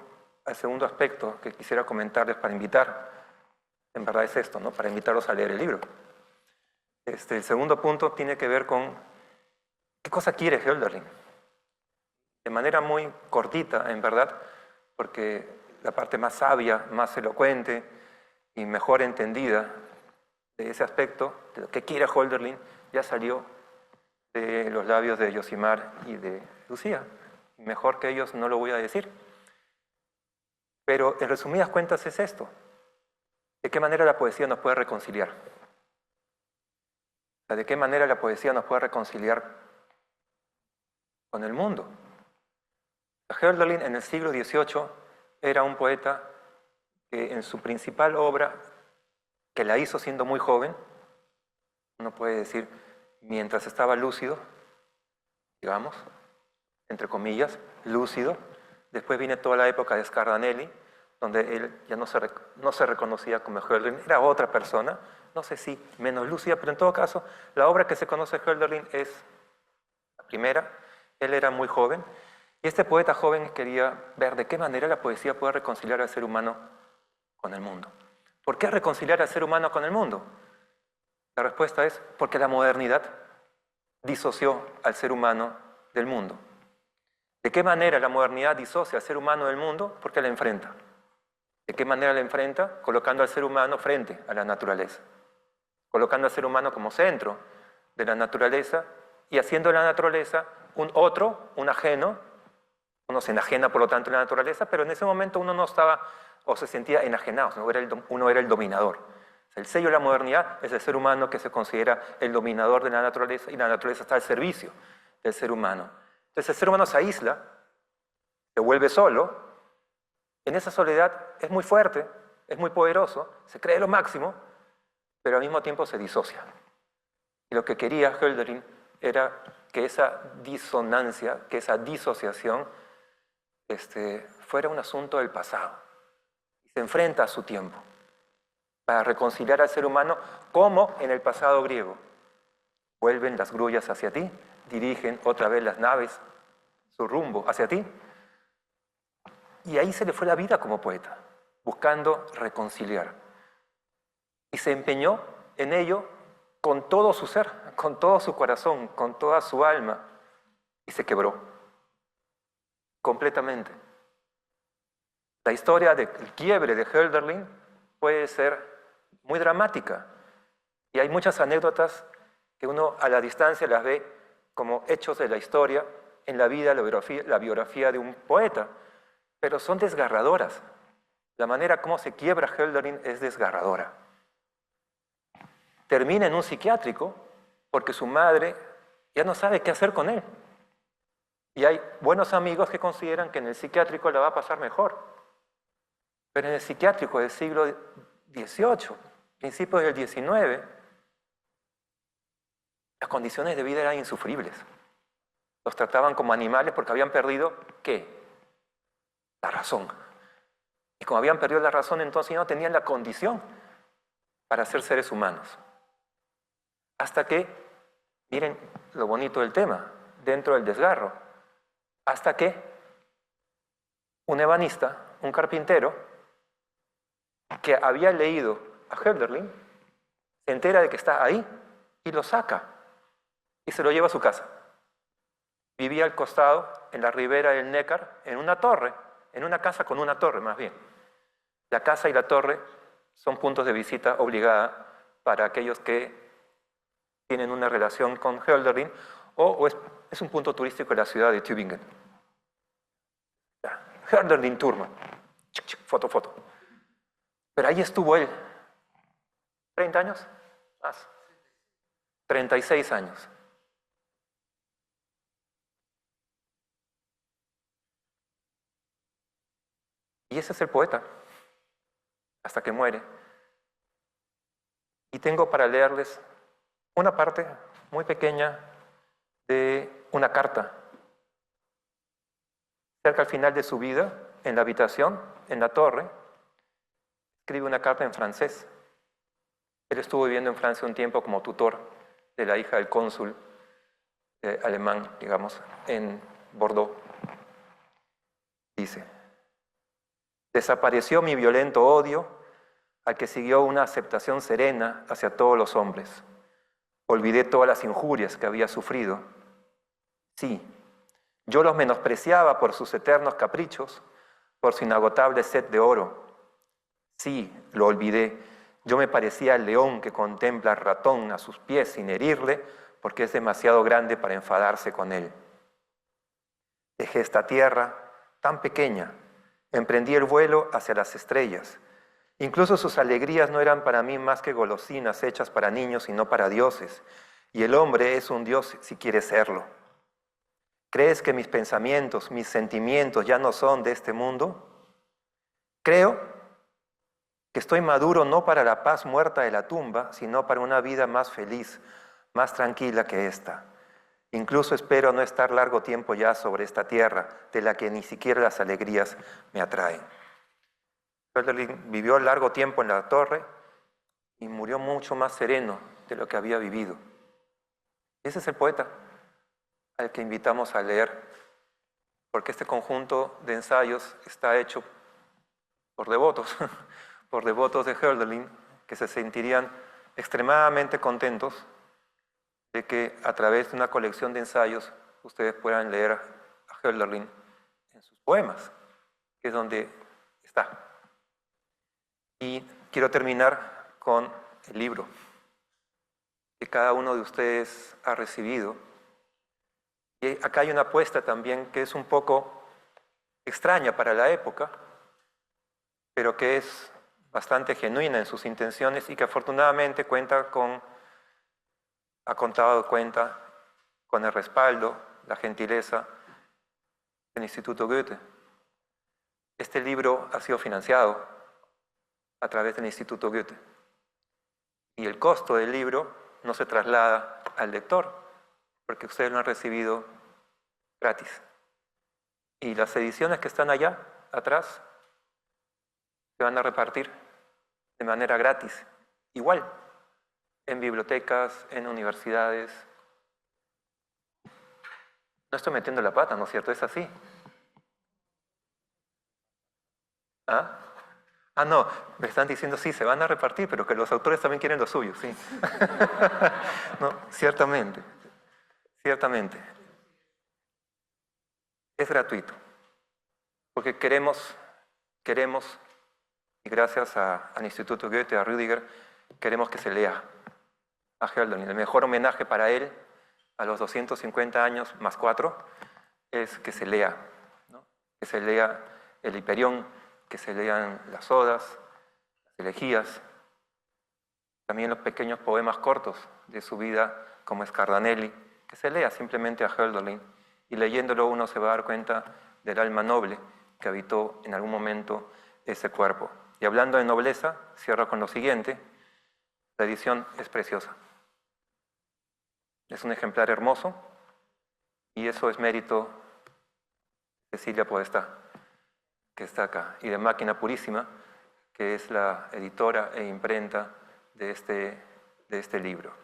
aspecto que quisiera comentarles para invitar. En verdad es esto, ¿no? Para invitarlos a leer el libro. El segundo punto tiene que ver con qué cosa quiere Hölderlin. De manera muy cortita, en verdad, porque la parte más sabia, más elocuente y mejor entendida de ese aspecto, de lo que quiere Hölderlin, ya salió de los labios de Yosimar y de Lucía. Mejor que ellos no lo voy a decir. Pero en resumidas cuentas es esto. ¿De qué manera la poesía nos puede reconciliar? O sea, ¿de qué manera la poesía nos puede reconciliar con el mundo? Hölderlin en el siglo XVIII era un poeta que en su principal obra, que la hizo siendo muy joven, uno puede decir mientras estaba lúcido, digamos, entre comillas, lúcido. Después viene toda la época de Scardanelli, donde él ya no se reconocía como Hölderlin, era otra persona, no sé si menos lúcida, pero en todo caso, la obra que se conoce de Hölderlin es la primera. Él era muy joven, y este poeta joven quería ver de qué manera la poesía puede reconciliar al ser humano con el mundo. ¿Por qué reconciliar al ser humano con el mundo? La respuesta es porque la modernidad disoció al ser humano del mundo. ¿De qué manera la modernidad disocia al ser humano del mundo? Porque la enfrenta. ¿De qué manera la enfrenta? Colocando al ser humano frente a la naturaleza. Colocando al ser humano como centro de la naturaleza y haciendo de la naturaleza un otro, un ajeno. Uno se enajena, por lo tanto, de la naturaleza, pero en ese momento uno no estaba o se sentía enajenado, uno era el dominador. O sea, el sello de la modernidad es el ser humano que se considera el dominador de la naturaleza y la naturaleza está al servicio del ser humano. Entonces el ser humano se aísla, se vuelve solo. En esa soledad es muy fuerte, es muy poderoso, se cree lo máximo, pero al mismo tiempo se disocia. Y lo que quería Hölderlin era que esa disonancia, que esa disociación fuera un asunto del pasado. Y se enfrenta a su tiempo para reconciliar al ser humano como en el pasado griego. Vuelven las grullas hacia ti, dirigen otra vez las naves su rumbo hacia ti. Y ahí se le fue la vida como poeta, buscando reconciliar. Y se empeñó en ello con todo su ser, con todo su corazón, con toda su alma. Y se quebró completamente. La historia del quiebre de Hölderlin puede ser muy dramática. Y hay muchas anécdotas que uno a la distancia las ve como hechos de la historia en la vida, la biografía de un poeta. Pero son desgarradoras. La manera como se quiebra Hölderlin es desgarradora. Termina en un psiquiátrico porque su madre ya no sabe qué hacer con él. Y hay buenos amigos que consideran que en el psiquiátrico la va a pasar mejor. Pero en el psiquiátrico del siglo XVIII, principios del XIX, las condiciones de vida eran insufribles. Los trataban como animales porque habían perdido, ¿qué? La razón. Y como habían perdido la razón, entonces no tenían la condición para ser seres humanos. Hasta que, miren lo bonito del tema, dentro del desgarro, hasta que un ebanista, un carpintero, que había leído a Hölderlin, se entera de que está ahí y lo saca y se lo lleva a su casa. vivía al costado, en la ribera del Neckar, en una torre, en una casa con una torre más bien. La casa y la torre son puntos de visita obligada para aquellos que tienen una relación con Hölderlin o es un punto turístico de la ciudad de Tübingen. Hölderlin Turma. Foto, foto. Pero ahí estuvo él. ¿30 años? Más. 36 años. Y ese es el poeta, hasta que muere. Y tengo para leerles una parte muy pequeña de una carta. Cerca al final de su vida, en la habitación, en la torre, escribe una carta en francés. Él estuvo viviendo en Francia un tiempo como tutor de la hija del cónsul alemán, digamos, en Bordeaux. Dice: desapareció mi violento odio, al que siguió una aceptación serena hacia todos los hombres. Olvidé todas las injurias que había sufrido. Sí, yo los menospreciaba por sus eternos caprichos, por su inagotable sed de oro. Sí, lo olvidé. Yo me parecía el león que contempla al ratón a sus pies sin herirle, porque es demasiado grande para enfadarse con él. Dejé esta tierra tan pequeña, emprendí el vuelo hacia las estrellas. Incluso sus alegrías no eran para mí más que golosinas hechas para niños y no para dioses, y el hombre es un dios si quiere serlo. ¿Crees que mis pensamientos, mis sentimientos ya no son de este mundo? Creo que estoy maduro no para la paz muerta de la tumba, sino para una vida más feliz, más tranquila que esta. Incluso espero no estar largo tiempo ya sobre esta tierra, de la que ni siquiera las alegrías me atraen. Hölderlin vivió largo tiempo en la torre y murió mucho más sereno de lo que había vivido. Ese es el poeta al que invitamos a leer, porque este conjunto de ensayos está hecho por devotos, por devotos de Hölderlin, que se sentirían extremadamente contentos de que a través de una colección de ensayos ustedes puedan leer a Hölderlin en sus poemas, que es donde está. Y quiero terminar con el libro que cada uno de ustedes ha recibido. Y acá hay una apuesta también que es un poco extraña para la época, pero que es bastante genuina en sus intenciones y que afortunadamente ha contado cuenta con el respaldo, la gentileza del Instituto Goethe. Este libro ha sido financiado a través del Instituto Goethe y el costo del libro no se traslada al lector porque ustedes lo han recibido gratis. Y las ediciones que están allá atrás se van a repartir de manera gratis, igual, en bibliotecas, en universidades. No estoy metiendo la pata, ¿no es cierto? Es así. ¿Ah? Ah, no, me están diciendo sí, se van a repartir, pero que los autores también quieren lo suyo, sí. No, ciertamente, ciertamente. Es gratuito, porque queremos, y gracias al Instituto Goethe, a Rüdiger, queremos que se lea a Hölderlin. El mejor homenaje para él, a los 250 años más 4, es que se lea, ¿no? Que se lea el Hiperión, que se lean las odas, las elegías, también los pequeños poemas cortos de su vida, como Scardanelli, que se lea simplemente a Hölderlin, y leyéndolo uno se va a dar cuenta del alma noble que habitó en algún momento ese cuerpo. Y hablando de nobleza, cierro con lo siguiente: la edición es preciosa. Es un ejemplar hermoso, y eso es mérito de Cecilia Podestá, que está acá, y de Máquina Purísima, que es la editora e imprenta de este libro.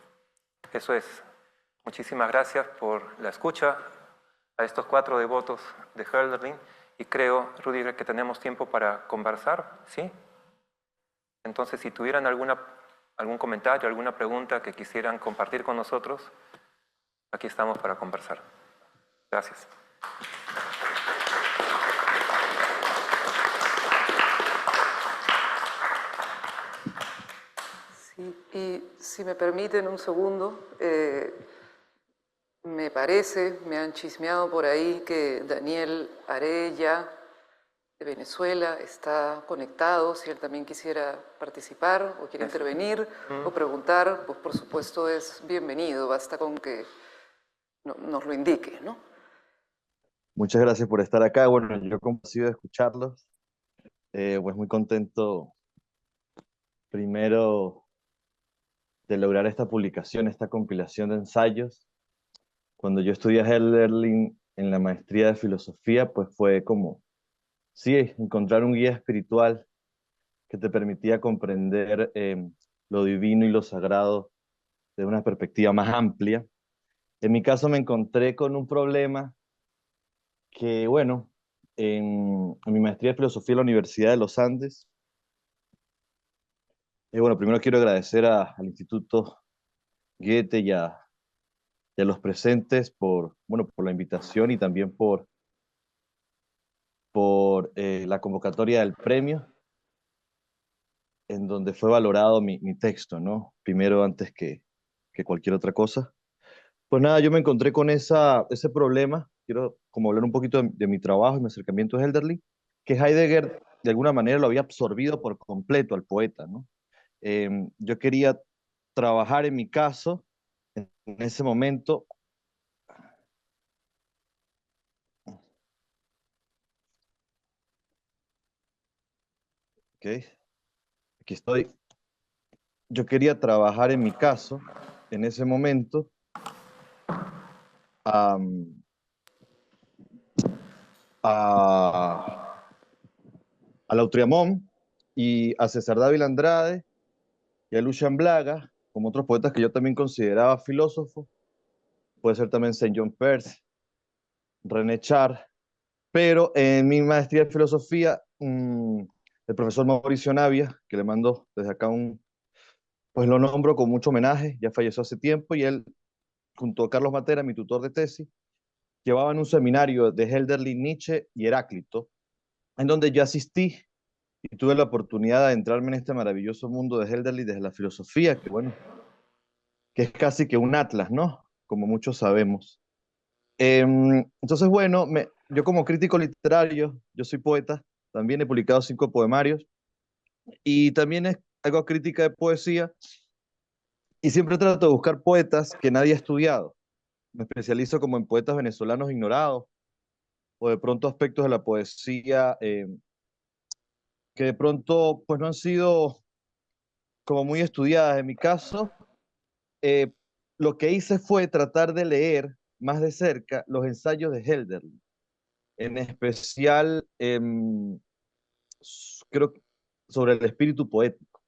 Eso es. Muchísimas gracias por la escucha a estos 4 devotos de Hölderlin, y creo, Rüdiger, que tenemos tiempo para conversar, ¿sí? Entonces, si tuvieran algún comentario, alguna pregunta que quisieran compartir con nosotros, aquí estamos para conversar. Gracias. Sí, y si me permiten un segundo, me parece, me han chismeado por ahí que Daniel Arella de Venezuela está conectado. Si él también quisiera participar o quiere intervenir o preguntar, pues por supuesto es bienvenido, basta con que nos lo indique, ¿no? Muchas gracias por estar acá. Bueno, yo complacido de escucharlos. Pues muy contento primero de lograr esta publicación, esta compilación de ensayos. Cuando yo estudié a Hölderlin en la maestría de filosofía, pues fue como, sí, encontrar un guía espiritual que te permitía comprender lo divino y lo sagrado de una perspectiva más amplia. En mi caso me encontré con un problema que, bueno, en mi maestría de filosofía en la Universidad de los Andes, bueno, primero quiero agradecer al Instituto Goethe y a los presentes por, bueno, por la invitación y también por la convocatoria del premio, en donde fue valorado mi texto, ¿no? Primero antes que cualquier otra cosa. Pues nada, yo me encontré con ese problema. Quiero como hablar un poquito de mi trabajo y mi acercamiento a Hölderlin, que Heidegger de alguna manera lo había absorbido por completo al poeta, ¿no? Yo quería trabajar en mi caso, en ese momento, ¿ok? Aquí estoy. Yo quería trabajar en mi caso, en ese momento, am, a, a Lautréamont y a César Dávila Andrade y a Lucian Blaga, como otros poetas que yo también consideraba filósofos. Puede ser también Saint John Perse, René Char, pero en mi maestría de filosofía, el profesor Mauricio Navia, que le mando desde acá pues lo nombro con mucho homenaje, ya falleció hace tiempo, y él, junto a Carlos Matera, mi tutor de tesis, llevaban un seminario de Hölderlin, Nietzsche y Heráclito, en donde yo asistí y tuve la oportunidad de adentrarme en este maravilloso mundo de Hölderlin desde la filosofía, que bueno, que es casi que un atlas, ¿no? Como muchos sabemos. Entonces, bueno, yo como crítico literario, yo soy poeta, también he publicado 5 poemarios y también hago crítica de poesía y siempre trato de buscar poetas que nadie ha estudiado. Me especializo como en poetas venezolanos ignorados o de pronto aspectos de la poesía que de pronto pues no han sido como muy estudiadas. En mi caso, eh, lo que hice fue tratar de leer más de cerca los ensayos de Hölderlin, en especial creo que sobre el espíritu poético,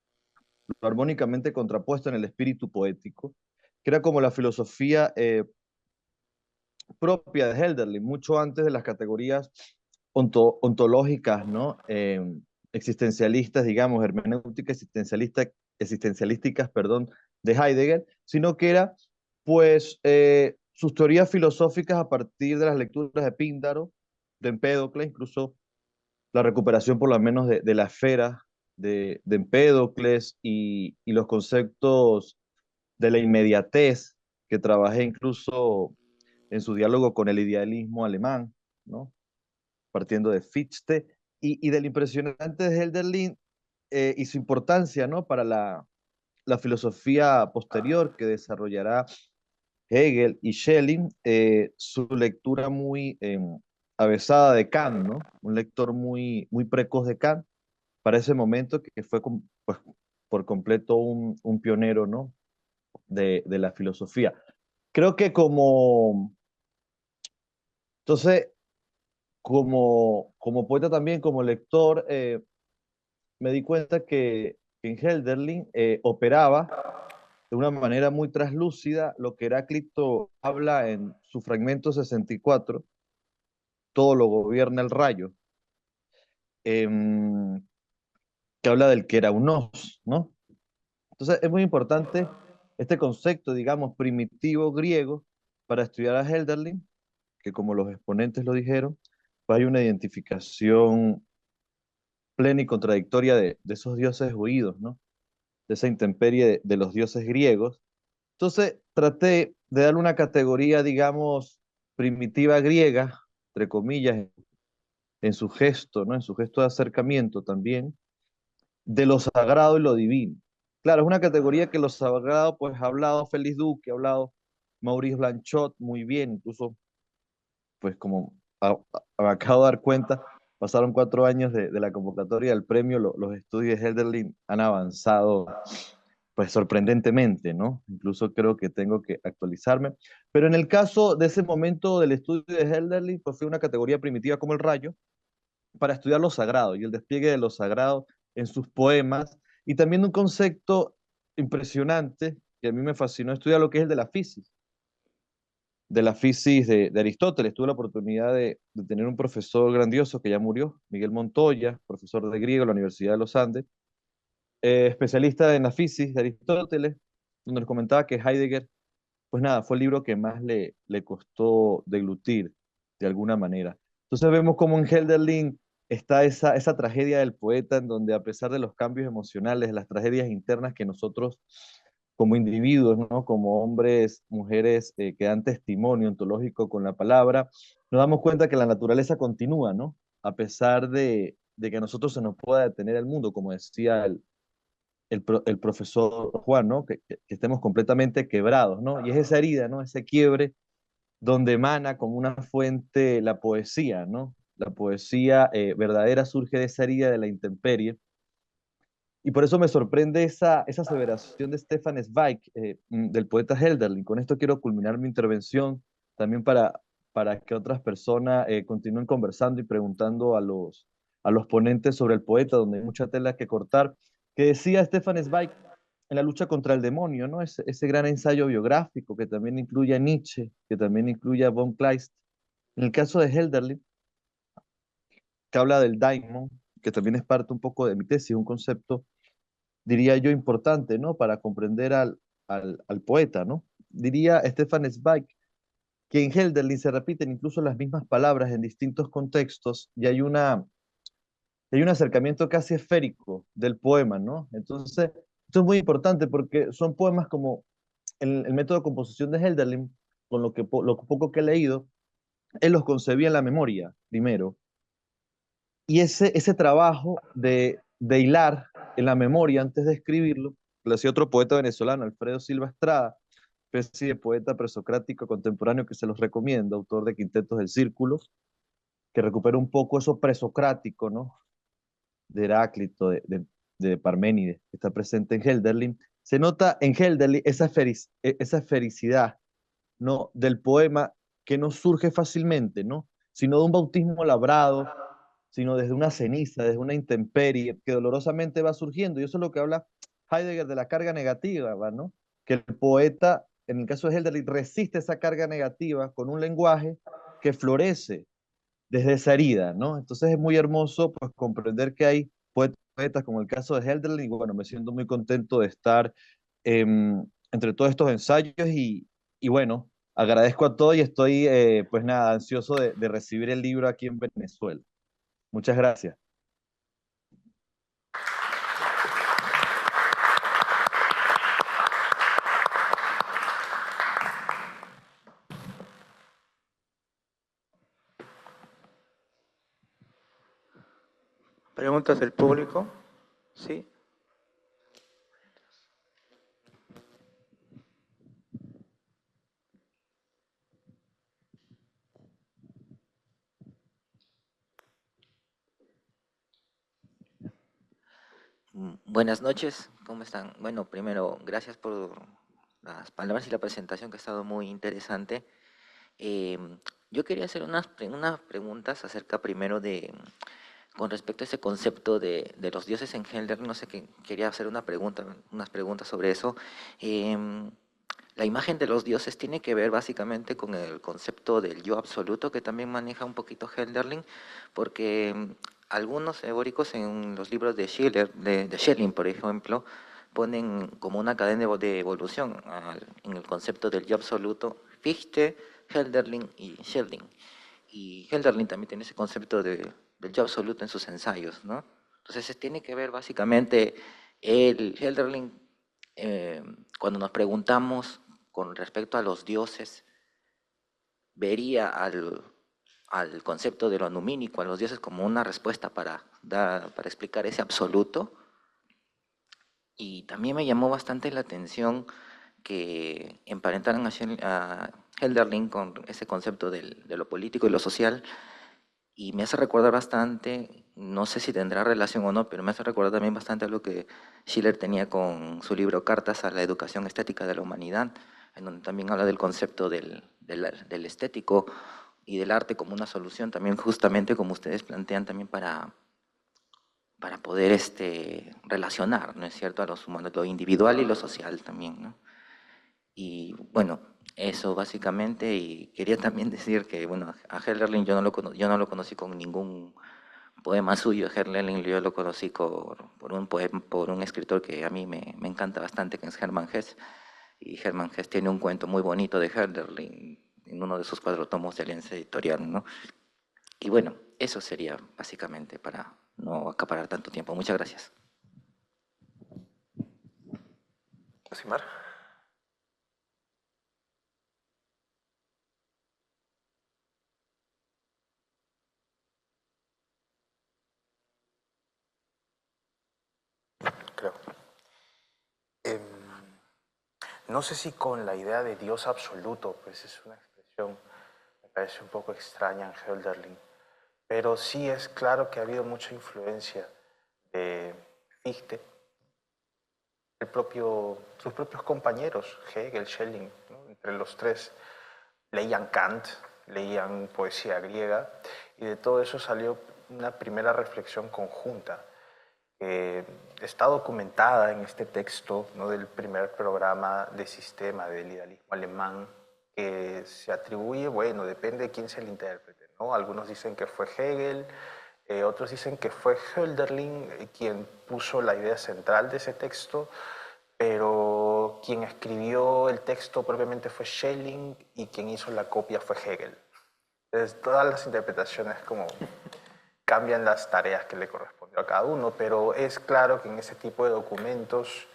lo armónicamente contrapuesto en el espíritu poético, que era como la filosofía propia de Hölderlin, mucho antes de las categorías ontológicas, ¿no? Existencialistas, digamos, hermenéuticas existencialísticas, perdón, de Heidegger, sino que era, pues, sus teorías filosóficas a partir de las lecturas de Píndaro, de Empédocles, incluso la recuperación por lo menos de la esfera de Empédocles y los conceptos de la inmediatez que trabajé incluso en su diálogo con el idealismo alemán, ¿no? Partiendo de Fichte y del impresionante de Hölderlin y su importancia, ¿no? Para la filosofía posterior que desarrollará Hegel y Schelling, su lectura muy avesada de Kant, ¿no? Un lector muy precoz de Kant para ese momento que fue pues, por completo un pionero, ¿no? De la filosofía. Creo que entonces, como poeta también, como lector, me di cuenta que en Hölderlin operaba de una manera muy traslúcida lo que Heráclito habla en su fragmento 64, todo lo gobierna el rayo, em, que habla del que era unos, ¿no? Entonces es muy importante este concepto, digamos, primitivo griego para estudiar a Hölderlin, que como los exponentes lo dijeron, pues hay una identificación plena y contradictoria de esos dioses huidos, ¿no? De esa intemperie de los dioses griegos. Entonces traté de darle una categoría, digamos, primitiva griega, entre comillas, en su gesto, ¿no? En su gesto de acercamiento también, de lo sagrado y lo divino. Claro, es una categoría que lo sagrado, pues ha hablado Félix Duque, ha hablado Maurice Blanchot muy bien, incluso, pues como me acabo de dar cuenta, pasaron 4 años de la convocatoria del premio, los estudios de Hölderlin han avanzado pues sorprendentemente, ¿no? Incluso creo que tengo que actualizarme. Pero en el caso de ese momento del estudio de Hölderlin, pues fue una categoría primitiva como el rayo, para estudiar lo sagrado y el despliegue de lo sagrado en sus poemas, y también un concepto impresionante que a mí me fascinó estudiar, lo que es el de la fisis de Aristóteles. Tuve la oportunidad de tener un profesor grandioso que ya murió, Miguel Montoya, profesor de griego en la Universidad de los Andes, especialista en la fisis de Aristóteles, donde nos comentaba que Heidegger, pues nada, fue el libro que más le costó deglutir de alguna manera. Entonces vemos como en Hölderlin está esa tragedia del poeta, en donde a pesar de los cambios emocionales, las tragedias internas que nosotros como individuos, ¿no? Como hombres, mujeres que dan testimonio ontológico con la palabra, nos damos cuenta que la naturaleza continúa, ¿no? A pesar de que a nosotros se nos pueda detener el mundo, como decía el profesor Juan, ¿no? Que estemos completamente quebrados, ¿no? Y es esa herida, ¿no? Ese quiebre donde emana como una fuente la poesía, ¿no? La poesía verdadera surge de esa herida de la intemperie. Y por eso me sorprende esa aseveración de Stefan Zweig, del poeta Hölderlin. Con esto quiero culminar mi intervención, también para que otras personas continúen conversando y preguntando a los ponentes sobre el poeta, donde hay mucha tela que cortar, que decía Stefan Zweig en La lucha contra el demonio, ¿no? Ese gran ensayo biográfico que también incluye a Nietzsche, que también incluye a von Kleist. En el caso de Hölderlin, que habla del daimon, que también es parte un poco de mi tesis, un concepto, diría yo, importante, ¿no? Para comprender al poeta, ¿no? Diría Stefan Zweig que en Hölderlin se repiten incluso las mismas palabras en distintos contextos y hay un acercamiento casi esférico del poema, ¿no? Entonces, esto es muy importante porque son poemas como el método de composición de Hölderlin, con lo poco que he leído, él los concebía en la memoria primero. Y ese trabajo de hilar en la memoria antes de escribirlo, lo hacía otro poeta venezolano, Alfredo Silva Estrada, especie de poeta presocrático contemporáneo que se los recomiendo, autor de Quintetos del Círculo, que recupera un poco eso presocrático, ¿no? De Heráclito, de Parménides, que está presente en Hölderlin. Se nota en Hölderlin esa fericidad, ¿no? Del poema que no surge fácilmente, ¿no? Sino de un bautismo labrado, sino desde una ceniza, desde una intemperie que dolorosamente va surgiendo. Y eso es lo que habla Heidegger de la carga negativa, ¿no? Que el poeta, en el caso de Hölderlin, resiste esa carga negativa con un lenguaje que florece desde esa herida, ¿no? Entonces es muy hermoso pues, comprender que hay poetas como el caso de Hölderlin, y bueno, me siento muy contento de estar entre todos estos ensayos y bueno, agradezco a todos y estoy pues nada, ansioso de recibir el libro aquí en Venezuela. Muchas gracias. ¿Preguntas del público? Sí. Buenas noches, ¿cómo están? Bueno, primero, gracias por las palabras y la presentación que ha estado muy interesante. Yo quería hacer unas preguntas acerca primero con respecto a ese concepto de los dioses en Hölderlin, no sé, quería hacer unas preguntas sobre eso. La imagen de los dioses tiene que ver básicamente con el concepto del yo absoluto que también maneja un poquito Hölderlin, porque algunos teóricos en los libros de Schiller, de Schelling, por ejemplo, ponen como una cadena de evolución en el concepto del yo absoluto. Fichte Hölderlin y Schelling. Y Hölderlin también tiene ese concepto del yo absoluto en sus ensayos, ¿no? Entonces tiene que ver básicamente Hölderlin, cuando nos preguntamos con respecto a los dioses, vería al concepto de lo numínico, a los dioses, como una respuesta para explicar ese absoluto. Y también me llamó bastante la atención que emparentaran a Hölderlin con ese concepto de lo político y lo social, y me hace recordar bastante, no sé si tendrá relación o no, pero me hace recordar también bastante a lo que Schiller tenía con su libro Cartas a la educación estética de la humanidad, en donde también habla del concepto del estético y del arte como una solución, también justamente como ustedes plantean también para poder relacionar, ¿no es cierto?, a los humanos, lo individual y lo social también, ¿no? Y bueno, eso básicamente, y quería también decir que, bueno, a Hölderlin yo no lo conocí con ningún poema suyo. A Hölderlin yo lo conocí por un escritor que a mí me encanta bastante, que es Hermann Hesse, y Hermann Hesse tiene un cuento muy bonito de Hölderlin en uno de sus 4 tomos de Alianza Editorial, ¿no? Y bueno, eso sería básicamente, para no acaparar tanto tiempo. Muchas gracias. Josimar. Creo. No sé si con la idea de Dios absoluto, pues es una expresión, me parece un poco extraña en Hölderlin, pero sí es claro que ha habido mucha influencia de Fichte, sus propios compañeros, Hegel, Schelling, ¿no? Entre los tres leían Kant, leían poesía griega, y de todo eso salió una primera reflexión conjunta. Está documentada en este texto, ¿no?, del primer programa de sistema del idealismo alemán, que se atribuye, bueno, depende de quién se le interprete, ¿no? Algunos dicen que fue Hegel, otros dicen que fue Hölderlin quien puso la idea central de ese texto, pero quien escribió el texto propiamente fue Schelling y quien hizo la copia fue Hegel. Entonces, todas las interpretaciones como cambian las tareas que le correspondió a cada uno, pero es claro que en ese tipo de documentos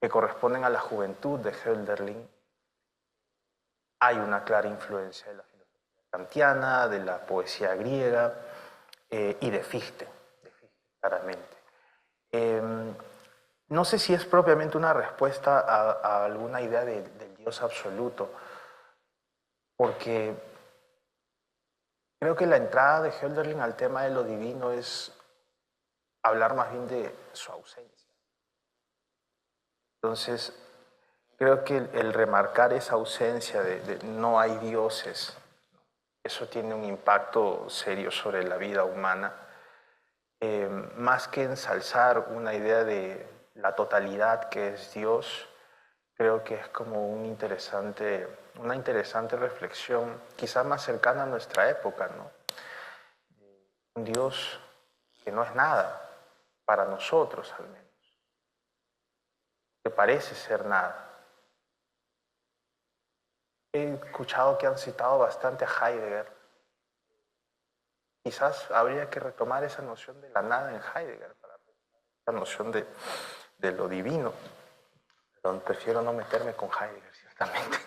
que corresponden a la juventud de Hölderlin hay una clara influencia de la filosofía kantiana, de la poesía griega y de Fichte, claramente. No sé si es propiamente una respuesta a alguna idea del Dios absoluto, porque creo que la entrada de Hölderlin al tema de lo divino es hablar más bien de su ausencia. Entonces, creo que el remarcar esa ausencia de no hay dioses, eso tiene un impacto serio sobre la vida humana, más que ensalzar una idea de la totalidad que es Dios. Creo que es como una interesante reflexión, quizás más cercana a nuestra época, ¿no? Un Dios que no es nada, para nosotros al menos, que parece ser nada. He escuchado que han citado bastante a Heidegger. Quizás habría que retomar esa noción de la nada en Heidegger, para esa noción de lo divino. Pero prefiero no meterme con Heidegger, ciertamente.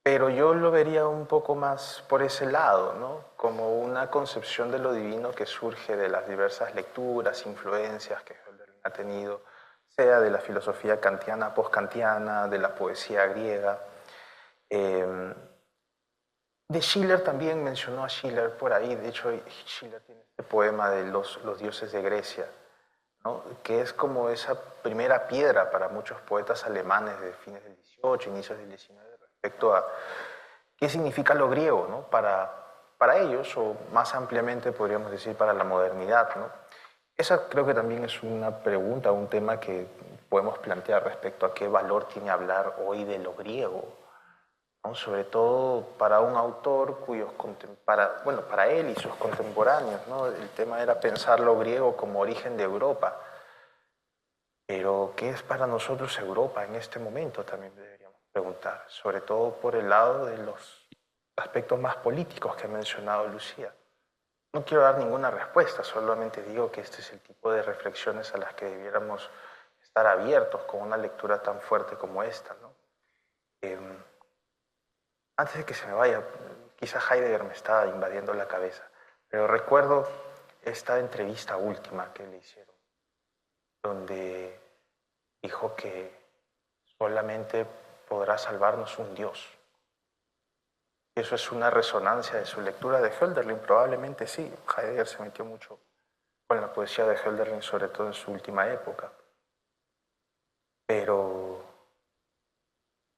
Pero yo lo vería un poco más por ese lado, ¿no? Como una concepción de lo divino que surge de las diversas lecturas, influencias que Hölderlin ha tenido, sea de la filosofía kantiana, post-kantiana, de la poesía griega. De Schiller también, mencionó a Schiller por ahí. De hecho, Schiller tiene este poema de los dioses de Grecia, ¿no?, que es como esa primera piedra para muchos poetas alemanes de fines del XVIII, inicios del XIX, respecto a qué significa lo griego, ¿no?, para ellos, o más ampliamente podríamos decir para la modernidad, ¿no? Esa creo que también es una pregunta, un tema que podemos plantear respecto a qué valor tiene hablar hoy de lo griego, ¿no? Sobre todo para un autor para él y sus contemporáneos, ¿no? El tema era pensar lo griego como origen de Europa. Pero ¿qué es para nosotros Europa en este momento? También deberíamos preguntar, sobre todo por el lado de los aspectos más políticos que ha mencionado Lucía. No quiero dar ninguna respuesta, solamente digo que este es el tipo de reflexiones a las que debiéramos estar abiertos con una lectura tan fuerte como esta, ¿no? Antes de que se me vaya, quizá Heidegger me estaba invadiendo la cabeza, pero recuerdo esta entrevista última que le hicieron, donde dijo que solamente podrá salvarnos un Dios. ¿Eso es una resonancia de su lectura de Hölderlin? Probablemente sí. Heidegger se metió mucho con la poesía de Hölderlin, sobre todo en su última época. Pero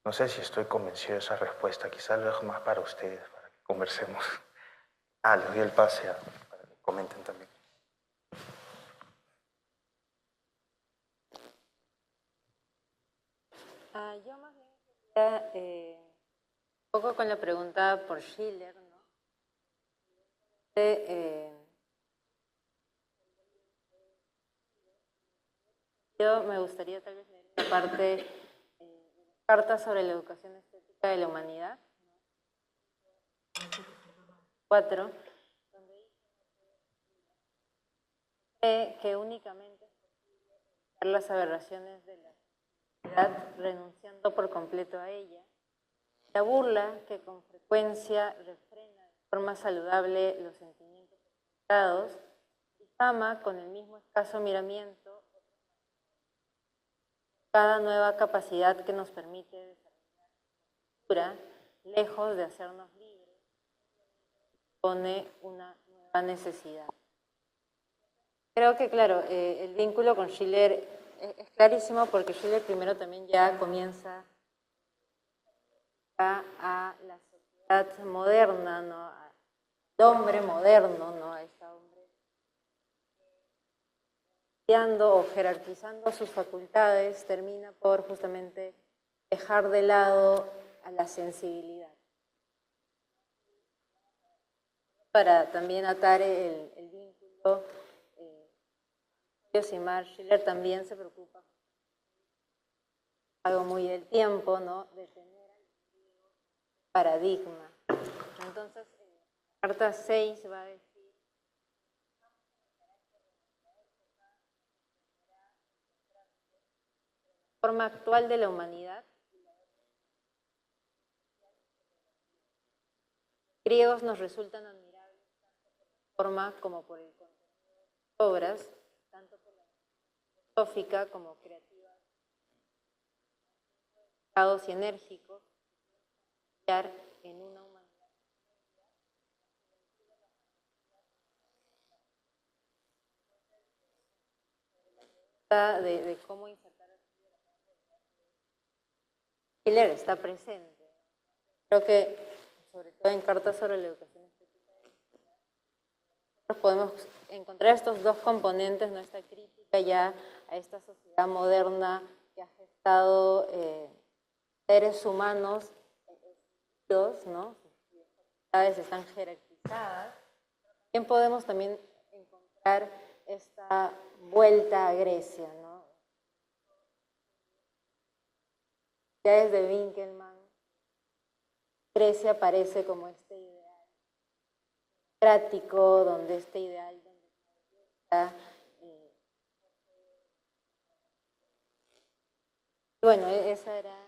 no sé si estoy convencido de esa respuesta. Quizás lo dejo más para ustedes, para que conversemos. Les doy el pase para que comenten también. Yo más bien quería, un poco con la pregunta por Schiller, ¿no? Yo me gustaría tal vez leer una parte de las cartas sobre la educación estética de la humanidad, ¿no? 4, donde dice que únicamente es posible evitar las aberraciones de la sociedad renunciando por completo a ella. La burla, que con frecuencia refrena de forma saludable los sentimientos equivocados, difama con el mismo escaso miramiento cada nueva capacidad que nos permite desarrollar cultura, lejos de hacernos libres, pone una nueva necesidad. Creo que, claro, el vínculo con Schiller es clarísimo porque Schiller primero también ya comienza a la sociedad moderna, ¿no? Al hombre moderno, ¿no? A este hombre o jerarquizando sus facultades, termina por justamente dejar de lado a la sensibilidad. Para también atar el vínculo, Josimar Schiller también se preocupa algo muy del tiempo, ¿no? De tener paradigma. Entonces, la carta 6 va a decir la forma actual de la humanidad. Los griegos nos resultan admirables tanto por la forma como por el contenido de sus obras, tanto por la filosófica como creativa, y enérgicos, en una humanidad de cómo insertar a Schiller está presente. Creo que, sobre todo en cartas sobre la educación estética, nosotros podemos encontrar estos dos componentes, nuestra crítica ya a esta sociedad moderna que ha gestado seres humanos, ¿no? Sus identidades están jerarquizadas. También podemos también encontrar esta vuelta a Grecia, ¿no? Ya desde Winkelmann, Grecia aparece como este ideal democrático, donde este ideal donde está, bueno, esa era.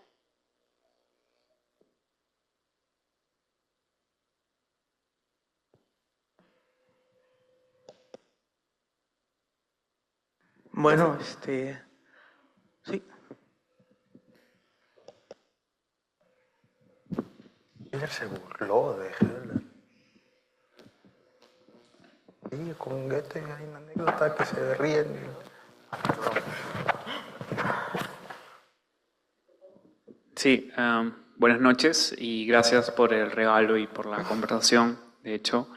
Bueno, sí. Schiller se burló de Hölderlin. Sí, con Goethe hay una anécdota que se ríen. Sí, buenas noches y gracias por el regalo y por la conversación. De hecho,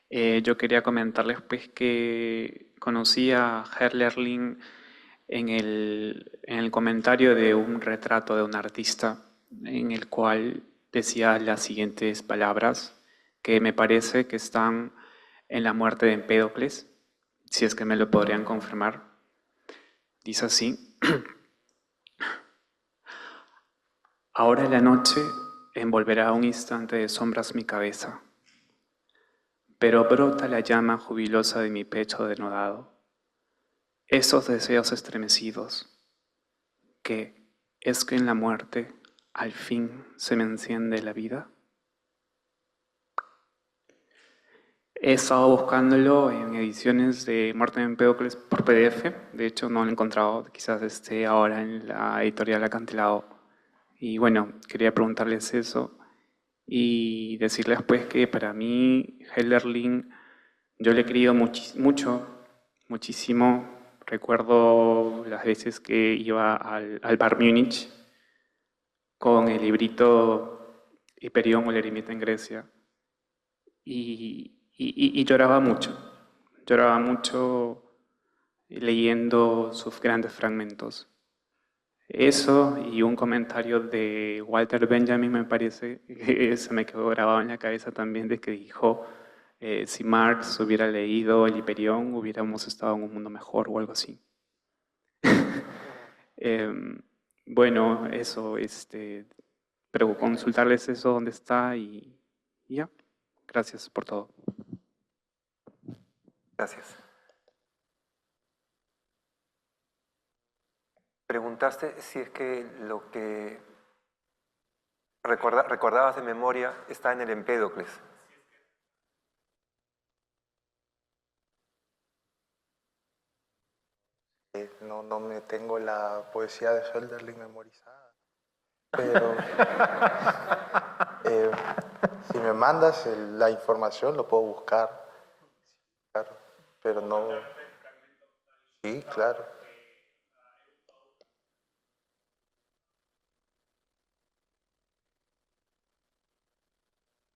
yo quería comentarles pues, que conocí a Hölderlin en el comentario de un retrato de un artista en el cual decía las siguientes palabras que me parece que están en La muerte de Empédocles, si es que me lo podrían confirmar. Dice así: Ahora la noche envolverá un instante de sombras mi cabeza, pero brota la llama jubilosa de mi pecho denodado. Esos deseos estremecidos, que es que en la muerte al fin se me enciende la vida. He estado buscándolo en ediciones de Muerte en Empédocles por PDF. De hecho, no lo he encontrado. Quizás esté ahora en la editorial Acantilado. Y bueno, quería preguntarles eso y decirles pues que para mí Hölderlin, yo le he querido muchísimo. Recuerdo las veces que iba al Bar Múnich con el librito Hiperión o la eremita en Grecia. Y lloraba mucho leyendo sus grandes fragmentos. Eso y un comentario de Walter Benjamin me parece que se me quedó grabado en la cabeza también, de que dijo, si Marx hubiera leído el Hiperión hubiéramos estado en un mundo mejor o algo así. Bueno, eso, pero consultarles eso dónde está y ya. Gracias por todo. Gracias. Preguntaste si es que lo que recordabas de memoria está en el Empédocles. No me tengo la poesía de Hölderlin memorizada, pero si me mandas la información lo puedo buscar, claro, pero no... Sí, claro.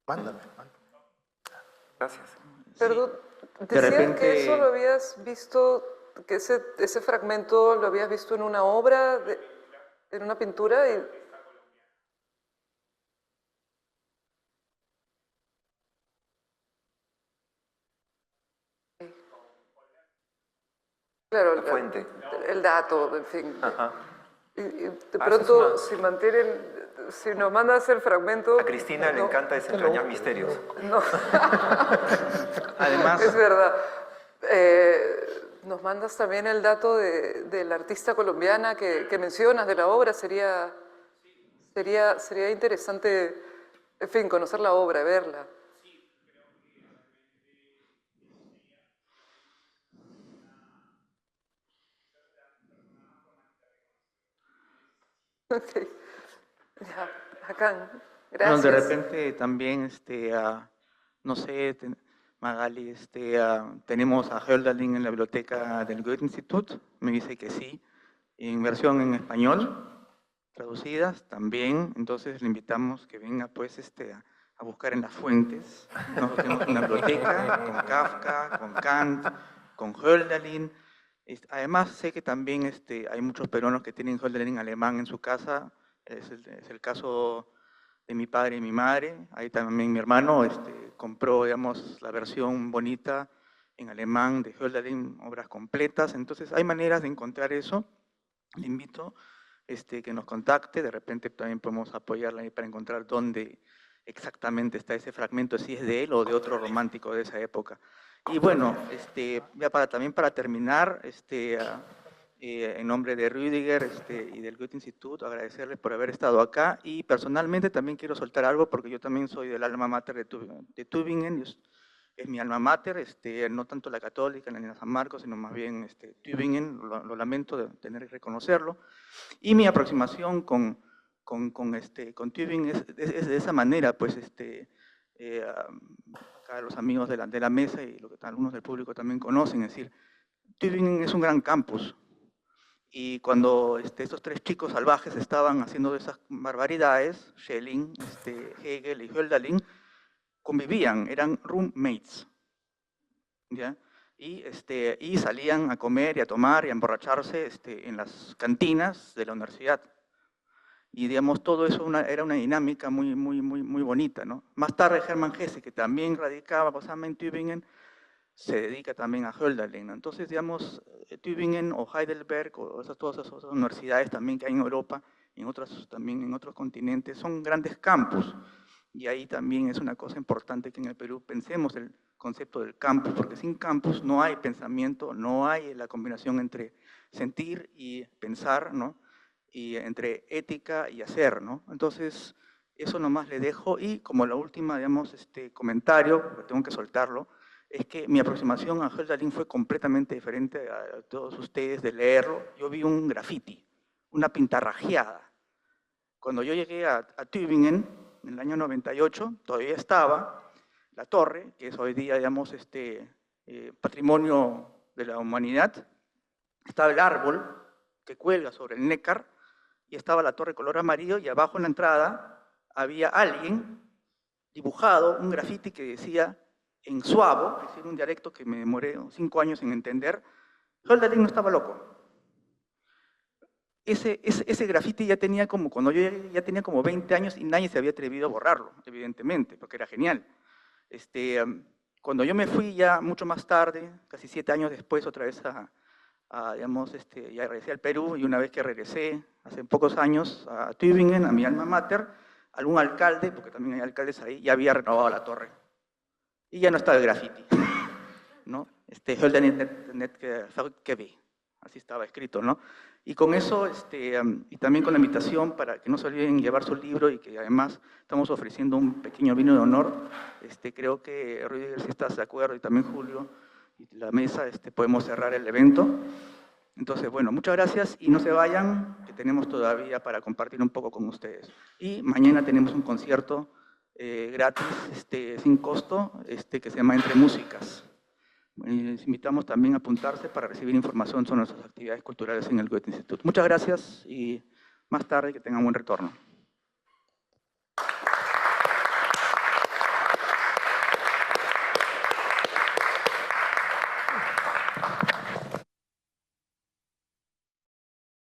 Mándame. Gracias. Perdón, De decías repente- que eso lo habías visto, que ese fragmento lo habías visto en una obra, en una pintura. Claro, La fuente. el dato, en fin. Ajá. Y de esa pronto, es si nos mandas el fragmento... A Cristina le encanta desentrañar misterios. No. Además, Es verdad. Nos mandas también el dato de la artista colombiana que mencionas de la obra. Sería interesante, en fin, conocer la obra, verla. Ok. Ya, Hakan, gracias. bueno, de repente también, no sé, Magali, tenemos a Hölderlin en la biblioteca del Goethe-Institut. Me dice que sí, en versión en español, traducidas también. Entonces le invitamos que venga pues a buscar en las fuentes. Nosotros tenemos una biblioteca con Kafka, con Kant, con Hölderlin. Además sé que también hay muchos peruanos que tienen Hölderlin alemán en su casa. Es el caso de mi padre y mi madre. Ahí también mi hermano compró, digamos, la versión bonita en alemán de Hölderlin, obras completas. Entonces hay maneras de encontrar eso. Le invito que nos contacte, de repente también podemos apoyarla ahí para encontrar dónde exactamente está ese fragmento, si es de él o de otro romántico de esa época. Y bueno, ya también para terminar, en nombre de Rüdiger y del Goethe-Institut, agradecerles por haber estado acá, y personalmente también quiero soltar algo porque yo también soy del alma mater de Tübingen. Es mi alma mater, no tanto la católica ni la San Marcos, sino más bien Tübingen. Lo lamento de tener que reconocerlo. Y mi aproximación con Tübingen es de esa manera, pues acá los amigos de la mesa y lo que algunos del público también conocen, es decir, Tübingen es un gran campus. Y cuando estos tres chicos salvajes estaban haciendo esas barbaridades, Schelling, Hegel y Hölderlin, convivían, eran roommates, ¿ya? Y salían a comer y a tomar y a emborracharse en las cantinas de la universidad. Y digamos, todo eso era una dinámica muy bonita, ¿no? Más tarde Hermann Hesse, que también radicaba en Tübingen, se dedica también a Hölderlin, ¿no? Entonces, digamos, Tübingen o Heidelberg o todas esas universidades también que hay en Europa también en otros continentes, son grandes campus. Y ahí también es una cosa importante que en el Perú pensemos el concepto del campus, porque sin campus no hay pensamiento, no hay la combinación entre sentir y pensar, ¿no? Y entre ética y hacer, ¿no? Entonces, eso nomás le dejo. Y como la última, digamos, comentario, porque tengo que soltarlo, es que mi aproximación a Hölderlin fue completamente diferente a todos ustedes de leerlo. Yo vi un graffiti, una pintarrajeada. Cuando yo llegué a Tübingen, en el año 98, todavía estaba la torre, que es hoy día, digamos, patrimonio de la humanidad. Estaba el árbol que cuelga sobre el Neckar, y estaba la torre color amarillo, y abajo en la entrada había alguien dibujado, un grafiti que decía en suavo, es decir, un dialecto que me demoré 5 años en entender. Hölderlin no estaba loco. Ese grafiti ya tenía cuando yo ya tenía como 20 años y nadie se había atrevido a borrarlo, evidentemente, porque era genial. Cuando yo me fui ya mucho más tarde, casi 7 años después, otra vez digamos, ya regresé al Perú, y una vez que regresé, hace pocos años, a Tübingen, a mi alma mater, algún alcalde, porque también hay alcaldes ahí, ya había renovado la torre. Y ya no estaba el grafiti, ¿no? Hölderlin así estaba escrito, ¿no? Y con eso, y también con la invitación para que no se olviden llevar su libro, y que además estamos ofreciendo un pequeño vino de honor. Creo que Rüdiger, si estás de acuerdo, y también Julio, y la mesa, podemos cerrar el evento. Entonces, bueno, muchas gracias, y no se vayan, que tenemos todavía para compartir un poco con ustedes. Y mañana tenemos un concierto gratis, sin costo, que se llama Entre Músicas. Les invitamos también a apuntarse para recibir información sobre nuestras actividades culturales en el Goethe Institut. Muchas gracias, y más tarde que tengan buen retorno.